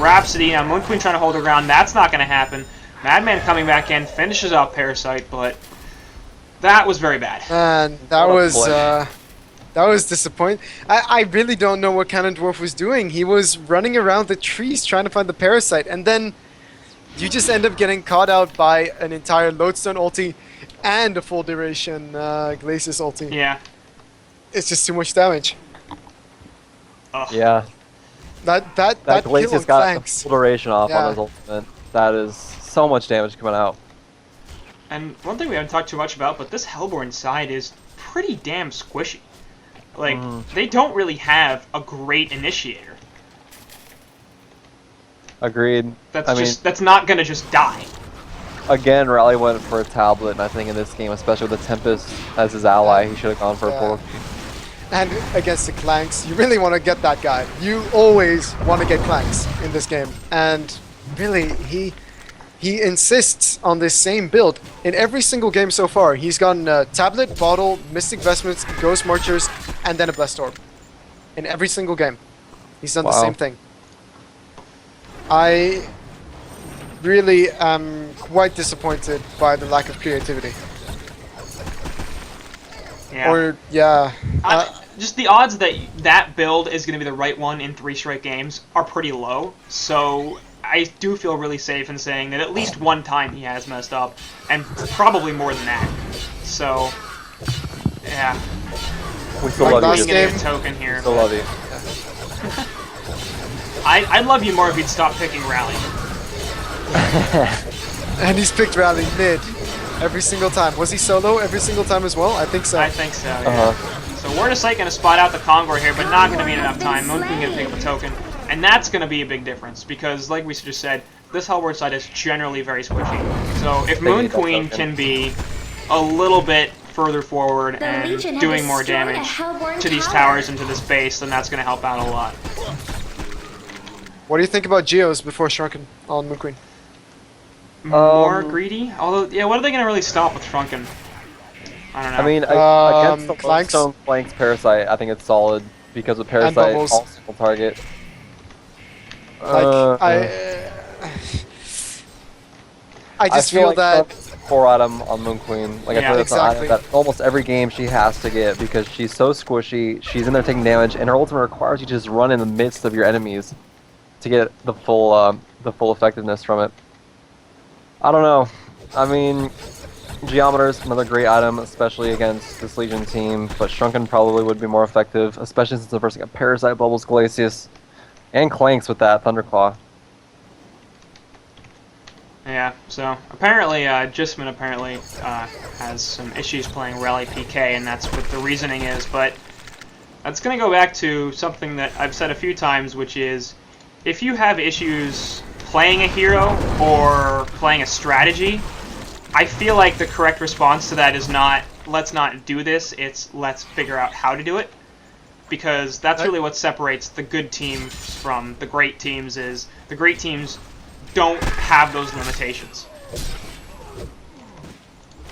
S1: Rhapsody. Now Moon Queen trying to hold her ground. That's not gonna happen. Madman coming back in, finishes off Parasite, but that was very bad.
S3: And that
S2: What a
S3: was
S2: play.
S3: that was disappointing. I really don't know what Cannon Dwarf was doing. He was running around the trees trying to find the Parasite, and then you just end up getting caught out by an entire Lodestone ulti and a full duration Glacius ulti.
S1: Yeah.
S3: It's just too much damage.
S1: Ugh.
S2: Yeah,
S3: That
S2: that
S3: kill on
S2: Glacius got the
S3: Clanks.
S2: full duration off
S3: Yeah.
S2: on his ultimate. That is so much damage coming out.
S1: And one thing we haven't talked too much about, but this Hellborn side is pretty damn squishy. Like, they don't really have a great initiator.
S2: Agreed.
S1: That's not gonna just die.
S2: Again, Rally went for a tablet, and I think in this game, especially with the Tempest as his ally, he should have gone for a portal.
S3: And against the Clanks, you really want to get that guy. You always want to get Clanks in this game. And really, he insists on this same build. In every single game so far, he's gotten a Tablet, Bottle, Mystic Vestments, Ghost Marchers, and then a Blessed Orb. In every single game. He's done the
S2: Wow.
S3: same thing. I really am quite disappointed by the lack of creativity.
S1: Yeah.
S3: Or, yeah.
S1: Just the odds that that build is going to be the right one in 3 straight games are pretty low. So I do feel really safe in saying that at least one time he has messed up, and probably more than that. So, yeah.
S2: We still
S3: Like
S2: love
S3: last
S2: you.
S1: Getting
S3: game-
S1: a token here.
S2: Still love you.
S1: I'd love you more if you'd stop picking Rally.
S3: And he's picked Rally mid every single time. Was he solo every single time as well? I think so.
S1: I think so, yeah. So Word of Sight going to spot out the Convoy here, but not going to be enough time. Moon Queen going to pick up a token, and that's going to be a big difference, because like we just said, this Hellborn side is generally very squishy. So if Moon
S2: need that
S1: Queen
S2: token.
S1: can be a little bit further forward
S4: The
S1: and
S4: Legion have
S1: doing more
S4: destroyed a
S1: damage
S4: Hellborn
S1: to these
S4: tower.
S1: towers and to this base, then that's going to help out a lot.
S3: What do you think about Geos before Shrunken on Moon Queen?
S1: More greedy? Although, yeah, what are they going to really stop with Shrunken? I don't know.
S2: I mean, against the
S3: Clanks?
S2: Lodestone Flanks Parasite, I think it's solid because with Parasite,
S3: Bubbles.
S2: all single target.
S3: I just feel
S2: like
S3: that
S2: Trump's a 4 item on Moon Queen. Like I
S1: Yeah,
S2: feel that's an item
S3: exactly.
S2: that almost every game she has to get because she's so squishy. She's in there taking damage, and her ultimate requires you to just run in the midst of your enemies to get the full effectiveness from it. I don't know. I mean, Geometer's another great item, especially against this Legion team, but Shrunken probably would be more effective, especially since the first got Parasite, Bubbles, Glacius, and Clanks with that Thunderclaw.
S1: Yeah, so apparently, Jisman apparently has some issues playing Rally PK, and that's what the reasoning is, but that's going to go back to something that I've said a few times, which is, if you have issues playing a hero or playing a strategy, I feel like the correct response to that is not, let's not do this, it's let's figure out how to do it. Because that's really what separates the good teams from the great teams, is the great teams don't have those limitations.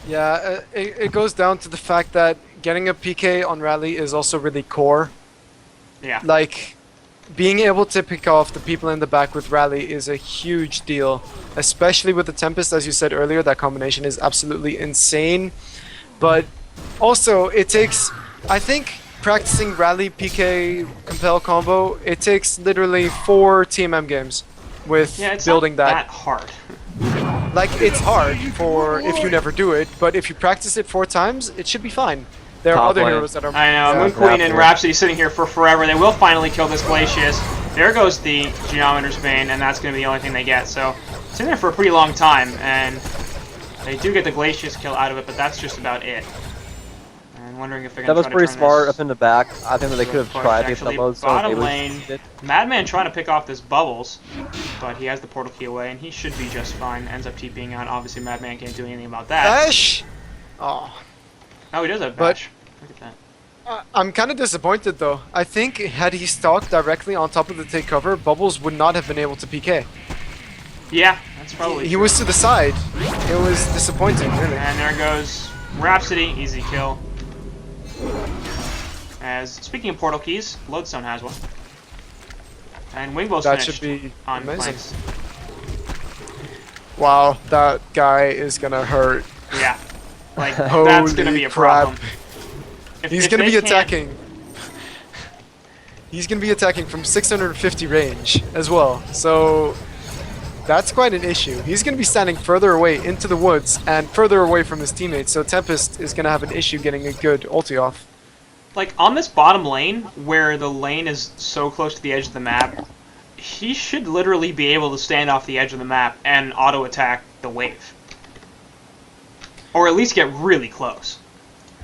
S3: Yeah, it goes down to the fact that getting a PK on Rally is also really core.
S1: Yeah.
S3: Like, being able to pick off the people in the back with Rally is a huge deal. Especially with the Tempest, as you said earlier, that combination is absolutely insane. But also, it takes, I think, practicing Rally PK Compel combo, it takes literally 4 TMM games with
S1: Yeah, it's
S3: building
S1: not
S3: that.
S1: that hard.
S3: Like, it's hard for if you never do it, but if you practice it 4 times, it should be fine. There are
S2: Top
S3: other
S2: lane.
S3: heroes that are...
S1: I know,
S3: yeah.
S1: Moon Queen and
S2: Rhapsody.
S1: Rhapsody sitting here for forever. They will finally kill this Glacius. There goes the Geometer's Bane, and that's going to be the only thing they get. So, it's in there for a pretty long time, and they do get the Glacius kill out of it, but that's just about it. And wondering if they're
S2: That
S1: going to
S2: was
S1: try
S2: pretty
S1: to turn
S2: smart
S1: this
S2: up in the back. I think that they could have
S1: push.
S2: tried to get
S1: Actually,
S2: the load zone.
S1: bottom
S2: They
S1: lane,
S2: succeeded.
S1: Madman trying to pick off this Bubbles, but he has the portal key away, and he should be just fine. Ends up TPing out. Obviously, Madman can't do anything about that.
S3: Bash! Oh.
S1: Oh, he does have
S3: But-
S1: Bash. Look at that.
S3: I'm kind of disappointed though. I think had he stalked directly on top of the take cover, Bubbles would not have been able to PK.
S1: Yeah, that's probably
S3: He
S1: true.
S3: was to the side. It was disappointing, really.
S1: And there goes Rhapsody, easy kill. As, speaking of portal keys, Lodestone has one. And Wingbow's
S3: That
S1: finished
S3: should be
S1: on
S3: amazing.
S1: Planks.
S3: Wow, that guy is gonna hurt.
S1: Yeah. Like, that's
S3: Holy
S1: gonna be a
S3: crap.
S1: problem.
S3: He's
S1: If
S3: gonna
S1: they
S3: be
S1: can't-
S3: attacking. He's gonna be attacking from 650 range as well. So that's quite an issue. He's gonna be standing further away into the woods and further away from his teammates. So Tempest is gonna have an issue getting a good ulti off.
S1: Like, on this bottom lane, where the lane is so close to the edge of the map, he should literally be able to stand off the edge of the map and auto-attack the wave. Or at least get really close.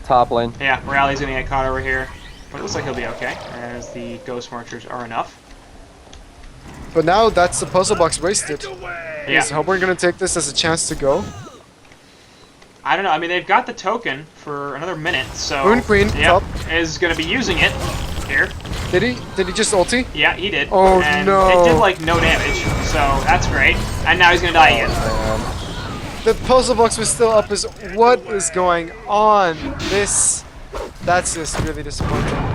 S2: Top lane.
S1: Yeah, Rally's gonna get caught over here. But it looks like he'll be okay, as the Ghost Marchers are enough.
S3: But now that's the puzzle box wasted.
S1: Yeah.
S3: Is Hellborn gonna take this as a chance to go?
S1: I don't know, I mean, they've got the token for another minute, so...
S3: Moon Queen,
S1: Yep,
S3: top.
S1: is gonna be using it. Here.
S3: Did he just ulti?
S1: Yeah, he did.
S3: Oh,
S1: and
S3: no.
S1: it did, like, no damage, so that's great. And now he's gonna die again.
S3: The puzzle box was still up. As what is going on? That's just really disappointing.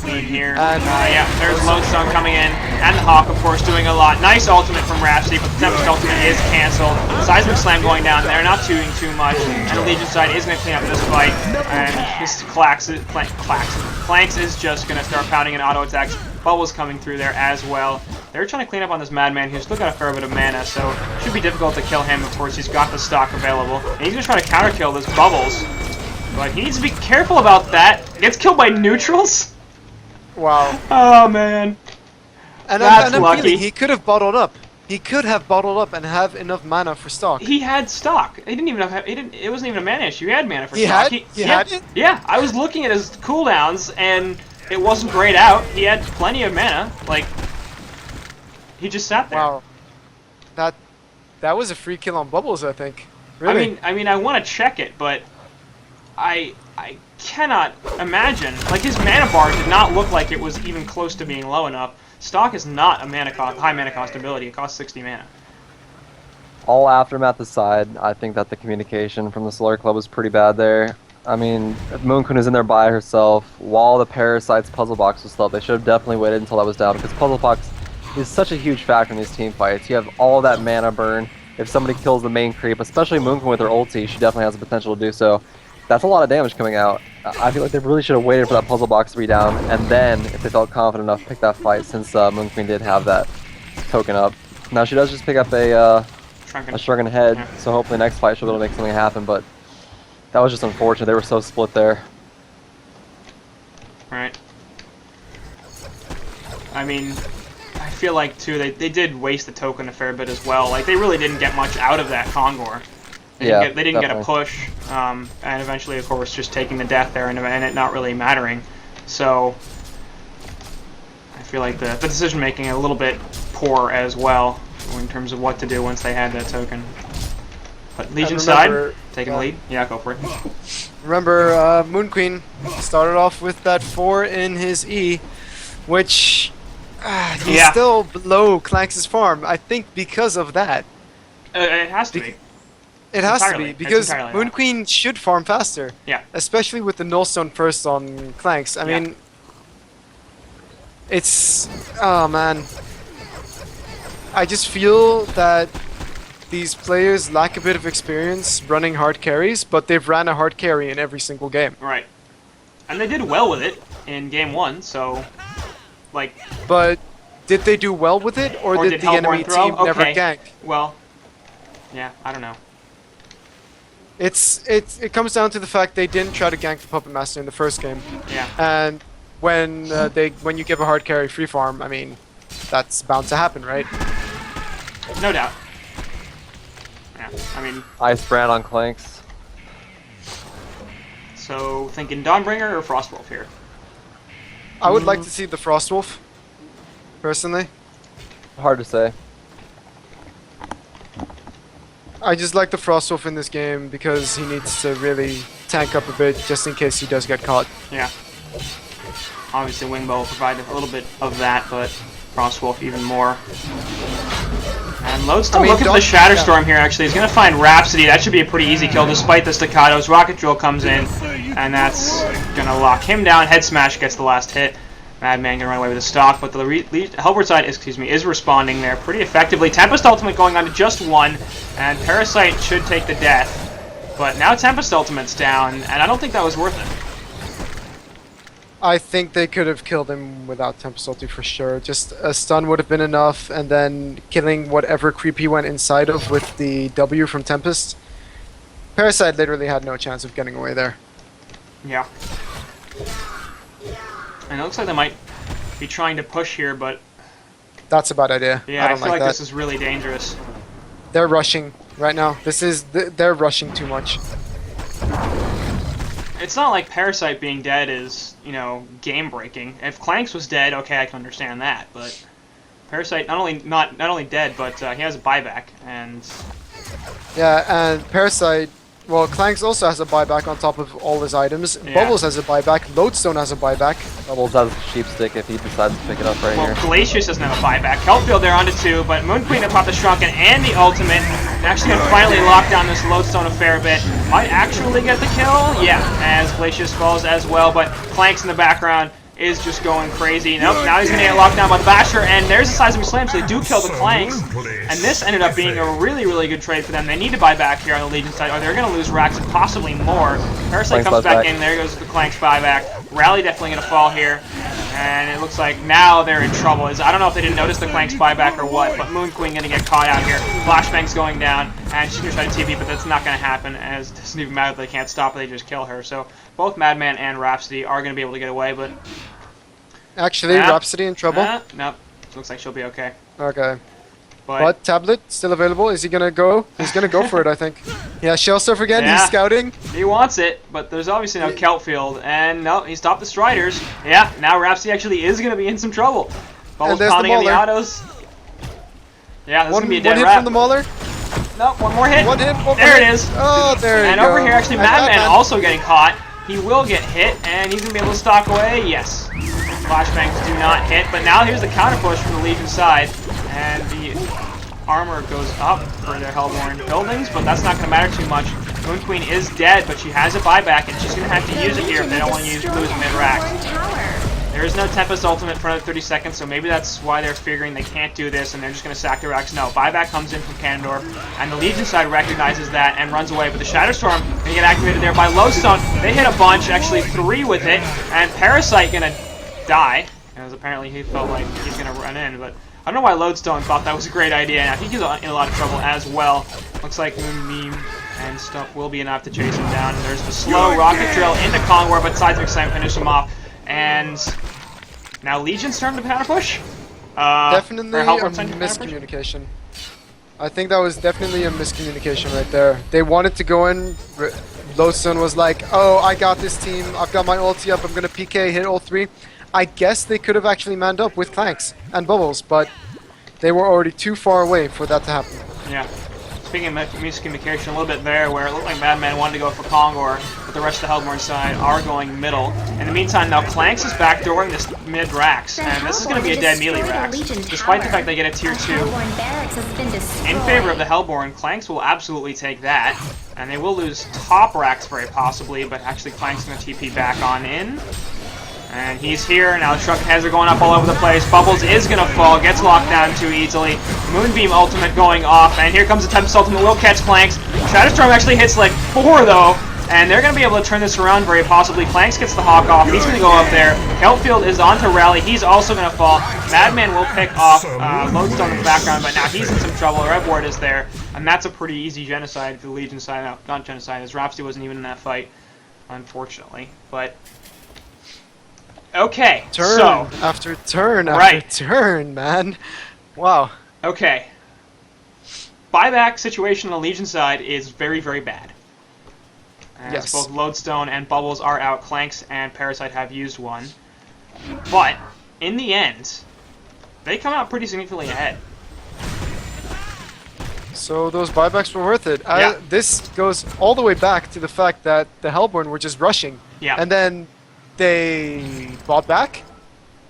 S1: In here.
S3: And-
S1: Yeah, there's Lodestone coming in, and the Hawk, of course, doing a lot. Nice ultimate from Rhapsody, but the Tempest ultimate is cancelled. Seismic Slam going down there, not doing too much, and the Legion side is going to clean up this fight, and this Clanks is just going to start pounding in auto attacks. Bubbles coming through there as well. They're trying to clean up on this Madman who's still got a fair bit of mana, so it should be difficult to kill him. Of course, he's got the stock available, and he's going to try to counter kill this Bubbles. But he needs to be careful about that. Gets killed by neutrals?
S3: Wow.
S1: Oh, man.
S3: And
S1: That's
S3: I'm
S1: lucky.
S3: feeling he could have bottled up. He could have bottled up and have enough mana for stock.
S1: He had stock. He didn't even have. He didn't. It wasn't even a mana issue. He had mana for
S3: He
S1: stock.
S3: had? He had it?
S1: Yeah, I was looking at his cooldowns, and it wasn't grayed out. He had plenty of mana. Like, he just sat there.
S3: Wow. That was a free kill on Bubbles, I think. Really?
S1: I mean, I want to check it, but I cannot imagine. Like, his mana bar did not look like it was even close to being low enough. Stock is not a high mana cost ability. It costs 60 mana.
S2: All Aftermath aside, I think that the communication from the Solaire Club was pretty bad there. I mean, if Moonkun is in there by herself, while the Parasite's puzzle box was still up, they should have definitely waited until that was down, because puzzle box is such a huge factor in these team fights. You have all that mana burn. If somebody kills the main creep, especially Moonkun with her ulti, she definitely has the potential to do so. That's a lot of damage coming out. I feel like they really should have waited for that puzzle box to be down, and then, if they felt confident enough, pick that fight, since Moon Queen did have that token up. Now she does just pick up a
S1: Shrunken.
S2: a shrunken head.
S1: Yeah.
S2: So hopefully next fight she'll be able to make something happen. But that was just unfortunate. They were so split there.
S1: Right. I mean, I feel like too they did waste the token a fair bit as well. Like they really didn't get much out of that Kongor. They didn't get a push, and eventually, of course, just taking the death there and it not really mattering. So I feel like the decision making a little bit poor as well in terms of what to do once they had that token. But Legion side taking the lead. Yeah, go for it.
S3: Remember, Moon Queen started off with that 4 in his E, which he's still below Clanks' farm. I think because of that.
S1: It has to be.
S3: It has to be, because Moon Queen should farm faster.
S1: Yeah.
S3: Especially with the Nullstone first on Clanks. I mean, it's... Oh, man. I just feel that these players lack a bit of experience running hard carries, but they've ran a hard carry in every single game.
S1: Right. And they did well with it in game 1, so... Like...
S3: But did they do well with it, or did the enemy team never gank?
S1: Well, yeah, I don't know.
S3: It comes down to the fact they didn't try to gank the Puppet Master in the first game.
S1: Yeah.
S3: And when you give a hard carry free farm, I mean, that's bound to happen, right?
S1: No doubt. Yeah, I mean...
S2: Ice Brand on Clanks.
S1: So, thinking Dawnbringer or Frostwolf here?
S3: I would like to see the Frostwolf, personally.
S2: Hard to say.
S3: I just like the Frostwolf in this game because he needs to really tank up a bit just in case he does get caught.
S1: Yeah. Obviously Wingbow will provide a little bit of that, but Frostwolf even more. And Lodestone looking for the Shatterstorm here actually. He's going to find Rhapsody. That should be a pretty easy kill despite the staccatos. Rocket Drill comes in, and that's going to lock him down. Head Smash gets the last hit. Madman gonna run away with the stock, but the Hellboard side, is responding there pretty effectively. Tempest Ultimate going on to just 1, and Parasite should take the death. But now Tempest Ultimate's down, and I don't think that was worth it.
S3: I think they could have killed him without Tempest Ulti for sure. Just a stun would have been enough, and then killing whatever creep he went inside of with the W from Tempest. Parasite literally had no chance of getting away there.
S1: Yeah. And it looks like they might be trying to push here, but...
S3: That's a bad idea.
S1: Yeah, I feel like this is really dangerous.
S3: They're rushing right now. They're rushing too much.
S1: It's not like Parasite being dead is, you know, game-breaking. If Clanks was dead, okay, I can understand that, but... Parasite not only dead, but he has a buyback, and...
S3: Yeah, and Parasite... Well, Clanks also has a buyback on top of all his items.
S1: Yeah.
S3: Bubbles has a buyback. Lodestone has a buyback.
S2: Bubbles has a sheep stick if he decides to pick it up right
S1: well,
S2: here.
S1: Glacius doesn't have a buyback. Kelpfield there onto 2, but Moon Queen to pop the Shrunken and the Ultimate. Actually going to finally lock down this Lodestone a fair bit. Might actually get the kill. Yeah, as Glacius falls as well, but Clanks in the background is just going crazy. Nope, now he's going to get locked down by the Basher, and there's the Seismic Slam, so they do kill the Clanks. And this ended up being a really, really good trade for them. They need to buy back here on the Legion side, or they're going to lose racks and possibly more. Parasite comes back in, there goes the Clanks buyback. Rally definitely going to fall here. And it looks like now they're in trouble. I don't know if they didn't notice the Clanks buyback or what, but Moon Queen going to get caught out here. Flashbang's going down, and she's going to try to TP, but that's not going to happen, as it doesn't even matter if they can't stop it, they just kill her. So both Madman and Rhapsody are going to be able to get away, but...
S3: Actually, Rhapsody in trouble?
S1: Nope. Looks like she'll be okay.
S3: Okay. But Tablet, still available. Is he going to go? He's going to go for it, I think. Yeah, Shellsurf again.
S1: Yeah.
S3: He's scouting.
S1: He wants it, but there's obviously no Kelpfield. And no, he stopped the Striders. Yeah, now Rhapsody actually is going to be in some trouble. Bubbles pounding in the autos. Yeah, this is going to be a dead
S3: One hit
S1: wrap.
S3: from the Mauler.
S1: Nope, one more hit.
S3: One hit.
S1: There it is.
S3: Oh, there you go.
S1: And over here, actually, Madman also getting caught. He will get hit, and he's going to be able to stalk away. Yes. Flashbangs do not hit, but now here's the counter push from the Legion side, and the armor goes up for their Hellborn buildings, but that's not going to matter too much. Moon Queen is dead, but she has a buyback, and she's going to have to use it here if they don't want to lose mid-rack. There is no Tempest Ultimate for another 30 seconds, so maybe that's why they're figuring they can't do this, and they're just going to sack the racks. No, buyback comes in from Candor, and the Legion side recognizes that and runs away, but the Shatterstorm going to get activated there by Lodestone. They hit a bunch, actually 3 with it, and Parasite going to die, as apparently he felt like he's going to run in, but I don't know why Lodestone thought that was a great idea. Now he's in a lot of trouble as well. Looks like Moonbeam and stuff will be enough to chase him down. And there's the slow rocket drill into Kongor, but Seismic Slam finish him off. And now Legion's starting to counter push.
S3: Definitely
S1: or
S3: a
S1: Hellborn starting to counter push?
S3: miscommunication. I think that was definitely a miscommunication right there. They wanted to go in. Lodestone was like, oh, I got this team. I've got my ulti up. I'm going to PK, hit all three. I guess they could have actually manned up with Clanks and Bubbles, but they were already too far away for that to happen.
S1: Yeah. Speaking of miscommunication, a little bit there where it looked like Madman wanted to go for Kongor, but the rest of the Hellborn side are going middle. In the meantime, now Clanks is backdooring this mid Rax, and this is going to be a dead melee Rax. Despite the fact they get a tier 2 in favor of the Hellborn, Clanks will absolutely take that, and they will lose top Rax very possibly, but actually Clanks going to TP back on in. And he's here, now the Shrunken Heads are going up all over the place. Bubbles is going to fall, gets locked down too easily. Moonbeam ultimate going off, and here comes the Tempest ultimate, will catch Clanks. Shadowstorm actually hits like 4 though, and they're going to be able to turn this around very possibly. Clanks gets the Hawk off, he's going to go up there. Keltfield is on to Rally, he's also going to fall. Madman will pick off Lodestone in the background, but now he's in some trouble. Red Ward is there, and that's a pretty easy genocide for the Legion side. No, not genocide, as Rhapsody wasn't even in that fight, unfortunately. But okay,
S3: Turn
S1: so
S3: after turn after turn, man. Wow.
S1: okay. Buyback situation on the Legion side is very, very bad. As
S3: Yes.
S1: both Lodestone and Bubbles are out, Clanks and Parasite have used one. But, in the end, they come out pretty significantly ahead.
S3: So those buybacks were worth it.
S1: Yeah.
S3: This goes all the way back to the fact that the Hellborn were just rushing.
S1: Yeah.
S3: And then they bought back,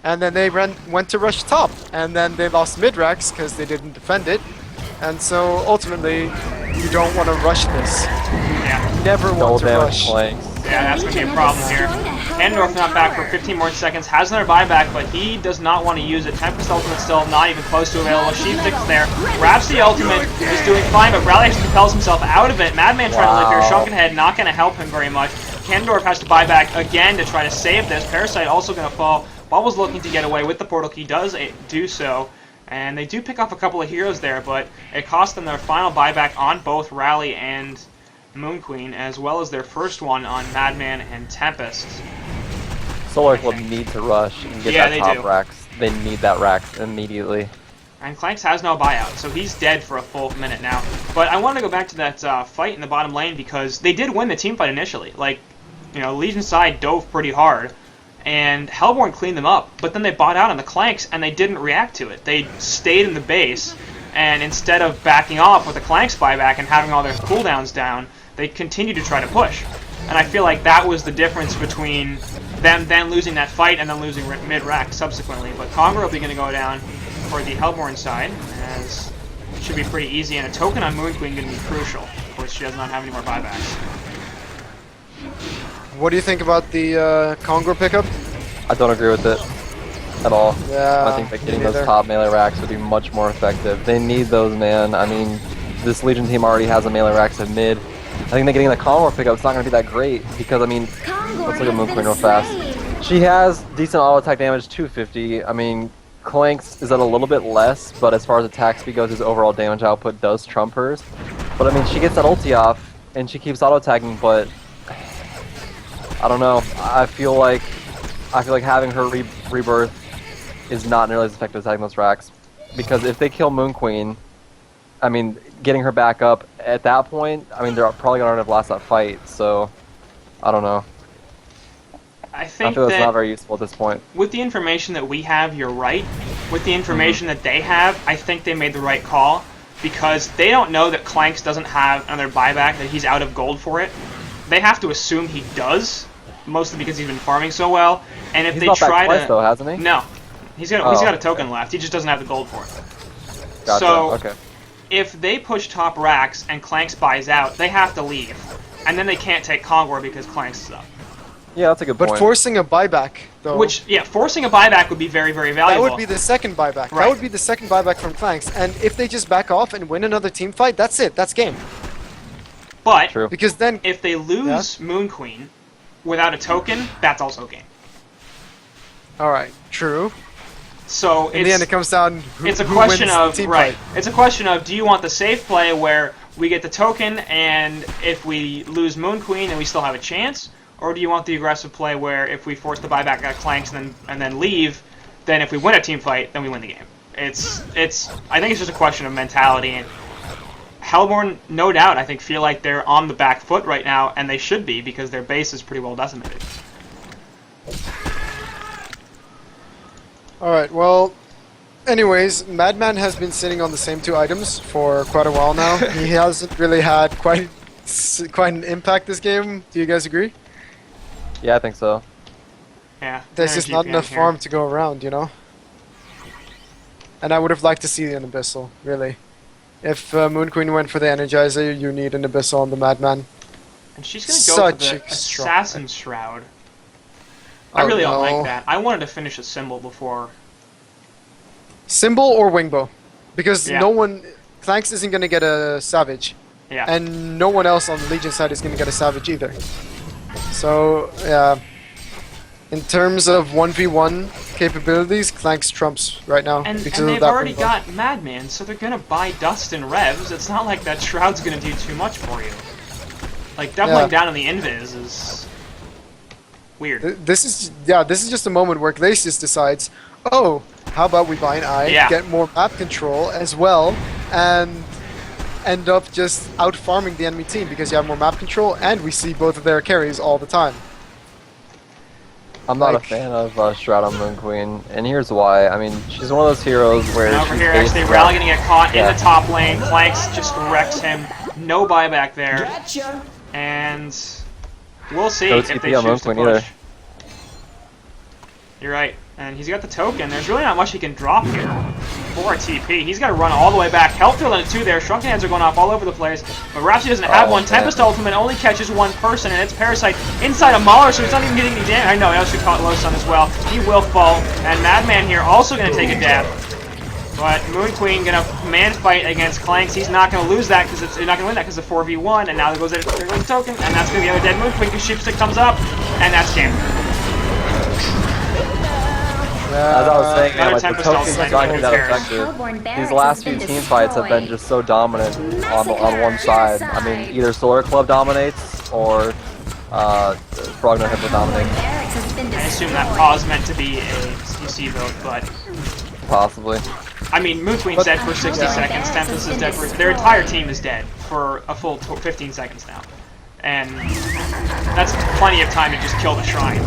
S3: and then they went to rush top, and then they lost mid-racks because they didn't defend it. And so ultimately, you don't want to rush this.
S1: Yeah,
S3: You never want to rush.
S2: Clanks.
S1: yeah, that's going to be a problem here. Endorf not back for 15 more seconds, has another buyback, but he does not want to use it. Tempest ultimate still not even close to available. Sheepstick's there. Rhapsody ultimate is doing fine, but Rally actually propels himself out of it. Madman trying to live here. Shrunken Head not going to help him very much. Kendorf has to buy back again to try to save this. Parasite also going to fall. Bubbles looking to get away with the portal key, does do so. And they do pick off a couple of heroes there, but it cost them their final buyback on both Rally and Moon Queen, as well as their first one on Madman and Tempest.
S2: Solaire will need to rush and get that top Rax. They need that Rax immediately.
S1: And Clanks has no buyout, so he's dead for a full minute now. But I want to go back to that fight in the bottom lane, because they did win the team fight initially. Like, you know, Legion side dove pretty hard, and Hellborn cleaned them up, but then they bought out on the Clanks, and they didn't react to it. They stayed in the base, and instead of backing off with the Clanks buyback and having all their cooldowns down, they continued to try to push. And I feel like that was the difference between them then losing that fight and then losing mid-rack subsequently. But Kongor will be going to go down for the Hellborn side, as it should be pretty easy, and a token on Moon Queen going to be crucial. Of course, she does not have any more buybacks.
S3: What do you think about the Kongor pickup?
S2: I don't agree with it at all.
S3: Yeah,
S2: I think that getting
S3: me
S2: those
S3: neither.
S2: top melee racks would be much more effective. They need those, man. I mean, this Legion team already has a melee racks at mid. I think that getting the Kongor pickup is not going to be that great, because, I mean, let's look at Moon Queen real fast. She has decent auto attack damage, 250. I mean, Clanks is at a little bit less, but as far as attack speed goes, his overall damage output does trump hers. But I mean, she gets that ulti off, and she keeps auto attacking, but I don't know. I feel like having her rebirth is not nearly as effective as attacking those racks, because if they kill Moon Queen, I mean, getting her back up at that point, I mean, they're probably gonna have lost that fight. So I don't know.
S1: I think
S2: feel it's
S1: that
S2: not very useful at this point.
S1: with the information that we have, you're right. With the information that they have, I think they made the right call, because they don't know that Clanks doesn't have another buyback, that he's out of gold for it. They have to assume he does, mostly because he's been farming so well. And if
S2: He's
S1: they
S2: bought back
S1: try
S2: twice,
S1: to,
S2: though, hasn't he?
S1: no, he's got a token
S2: okay.
S1: left. He just doesn't have the gold for it.
S2: Gotcha.
S1: So
S2: okay.
S1: if they push top racks and Clanks buys out, they have to leave, and then they can't take Kongor because Clanks is up.
S2: Yeah, that's a good
S3: But
S2: point.
S3: forcing a buyback, though.
S1: Which, yeah, forcing a buyback would be very, very valuable.
S3: That would be the second buyback.
S1: Right.
S3: That would be the second buyback from Clanks. And if they just back off and win another team fight, that's it. That's game.
S1: But
S2: True.
S3: Because then
S1: if they lose Moon Queen without a token, that's also game.
S3: Alright, true.
S1: So
S3: In the end, it comes down.
S1: It's a
S3: who
S1: question
S3: wins the
S1: of
S3: team
S1: right.
S3: fight.
S1: It's a question of do you want the safe play where we get the token and if we lose Moon Queen then we still have a chance, or do you want the aggressive play where if we force the buyback at Clanks and then leave, then if we win a team fight then we win the game. It's I think it's just a question of mentality, and Hellborn, no doubt, I think feel like they're on the back foot right now, and they should be because their base is pretty well decimated.
S3: All right. Well, anyways, Madman has been sitting on the same 2 items for quite a while now. He hasn't really had quite an impact this game. Do you guys agree?
S2: Yeah, I think so.
S1: Yeah.
S3: There's just not enough farm to go around, you know. And I would have liked to see an Abyssal, really. If Moon Queen went for the Energizer, you need an Abyssal on the Madman.
S1: And she's gonna go for
S3: Such
S1: the
S3: a strong
S1: Assassin's Shroud. I
S3: Oh,
S1: really don't
S3: no.
S1: like that. I wanted to finish a symbol before.
S3: Symbol or Wingbow? Because
S1: Yeah.
S3: no one... Clanks isn't going to get a Savage.
S1: Yeah.
S3: And no one else on the Legion side is going to get a Savage either. So, yeah. In terms of 1v1 capabilities, Clanks trumps right now.
S1: And
S3: because
S1: they've
S3: of that
S1: already
S3: Wingbow.
S1: got Madman, so they're gonna buy Dust and Revs. It's not like that Shroud's gonna do too much for you. Like, doubling down on the Invis is weird.
S3: This is just a moment where Glacius decides, oh, how about we buy an Eye,
S1: Yeah.
S3: get more map control as well, and end up just out farming the enemy team because you have more map control, and we see both of their carries all the time.
S2: I'm not
S3: Like-
S2: a fan of Shroud on Moon Queen, and here's why. I mean, she's one of those heroes where
S1: And over
S2: she's
S1: here,
S2: based
S1: actually,
S2: on-
S1: Rally gonna get caught in
S2: Yeah.
S1: the top lane. Clanks just wrecks him. No buyback there.
S5: Gotcha.
S1: And we'll see
S2: No
S1: if they
S2: TP on Moon
S1: choose to
S2: Queen
S1: push.
S2: either.
S1: You're right. And he's got the token. There's really not much he can drop here for a TP. He's got to run all the way back. Health field into 2 there. Shrunken Heads are going off all over the place. But Rhapsody doesn't have
S2: Oh,
S1: one.
S2: man.
S1: Tempest Ultimate only catches 1 person, and it's Parasite inside a Mauler, so he's not even getting any damage. I know, he also caught Low Sun as well. He will fall. And Madman here also going to take a dab. But Moon Queen going to man fight against Clanks. He's not going to lose that because he's not going to win that because it's a 4v1. And now there goes the token, and that's going to be the other dead Moon Queen because Sheepstick comes up, and that's game.
S2: As I was saying,
S1: Another
S2: like, the
S1: Tempest
S2: token's
S1: ultimate,
S2: not
S1: who
S2: that
S1: cares?
S2: effective.
S4: Hellborn
S2: These
S4: Barracks
S2: last
S4: has
S2: few
S4: been
S2: team fights have been
S4: destroyed.
S2: just so dominant on one
S4: Massacre,
S2: side. I mean,
S4: genocide.
S2: either Solaire Club dominates or FnoH Hippo dominates,
S4: Barracks has been
S1: I assume that
S4: destroyed.
S1: pause meant to be a CC vote, but
S2: possibly.
S1: I mean, Moon Queen's dead for 60
S4: Yeah.
S1: seconds, Tempest is dead for... Their entire team is dead for a full 15 seconds now. And that's plenty of time to just kill the shrine.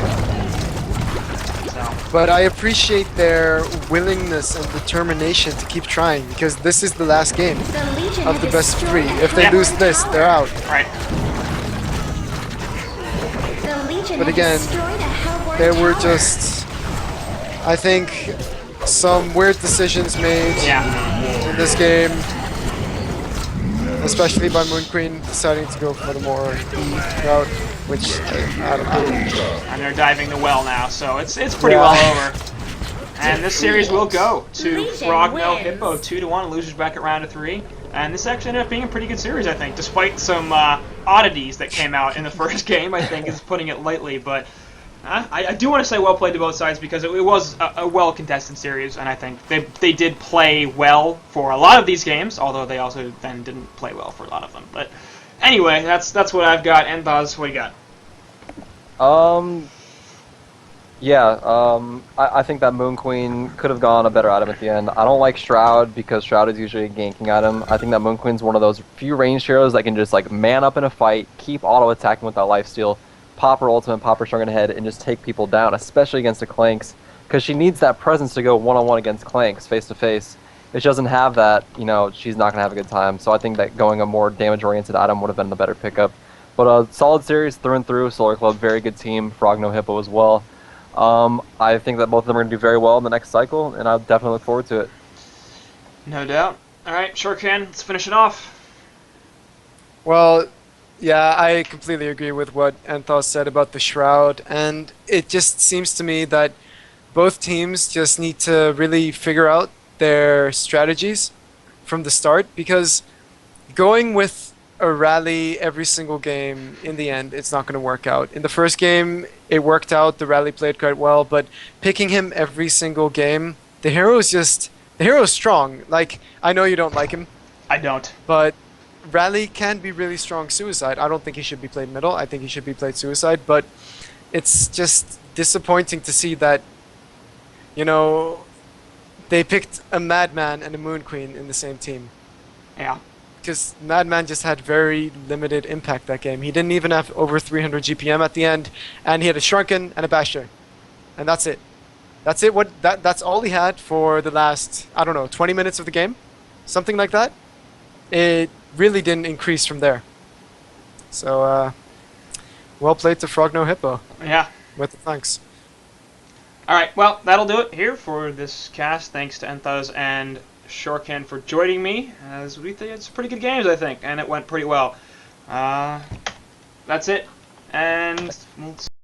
S1: So,
S3: But I appreciate their willingness and determination to keep trying because this is the last game
S4: The Legion
S3: of the
S4: have
S3: best of 3.
S4: destroyed
S3: If they
S1: Yeah.
S3: lose this, they're out.
S1: right.
S4: The Legion
S3: But
S4: have
S3: again,
S4: destroyed a Hellborn
S3: There were
S4: tower.
S3: just, I think, some weird decisions made
S1: Yeah.
S3: in this game, especially by Moon Queen deciding to go for the more E route, which I don't know.
S1: And they're diving the well now, so it's pretty
S3: Yeah.
S1: well over. And this series will go to
S4: Legion
S1: FnoH
S4: wins.
S1: Hippo 2-1, losers back at round of 3. And this actually ended up being a pretty good series, I think, despite some oddities that came out in the first game, I think is putting it lightly. But I do want to say well played to both sides because it was a well-contested series, and I think they did play well for a lot of these games, although they also then didn't play well for a lot of them. But anyway, that's what I've got. And Buzz, what do you got?
S2: I think that Moon Queen could have gone a better item at the end. I don't like Shroud because Shroud is usually a ganking item. I think that Moon Queen's one of those few ranged heroes that can just like man up in a fight, keep auto attacking with that lifesteal, pop her ultimate, pop her Shrunken Head, and just take people down, especially against the Clanks, because she needs that presence to go one-on-one against Clanks, face-to-face. If she doesn't have that, you know, she's not going to have a good time. So I think that going a more damage-oriented item would have been the better pickup. But a solid series through and through. Solaire Club, very good team. FnoH Hippo as well. I think that both of them are going to do very well in the next cycle, and I definitely look forward to it.
S1: No doubt. All right, Shortcan, let's finish it off.
S3: Well, yeah, I completely agree with what Anthos said about the Shroud, and it just seems to me that both teams just need to really figure out their strategies from the start, because going with a rally every single game, in the end, it's not going to work out. In the first game, it worked out, the rally played quite well, but picking him every single game the hero's strong. Like, I know you don't like him,
S1: I don't.
S3: but Rally can be really strong suicide. I don't think he should be played middle. I think he should be played suicide, but it's just disappointing to see that, you know, they picked a Madman and a Moon Queen in the same team.
S1: Yeah.
S3: Because Madman just had very limited impact that game. He didn't even have over 300 GPM at the end, and he had a Shrunken and a Bastion. And that's it. That's it. That's all he had for the last, I don't know, 20 minutes of the game? Something like that. It really didn't increase from there. So, well played to FnoH Hippo.
S1: Yeah.
S3: With the thanks.
S1: Alright, well, that'll do it here for this cast. Thanks to Enthuz and Shorkin for joining me, as we think it's pretty good games, I think, and it went pretty well. That's it, and we'll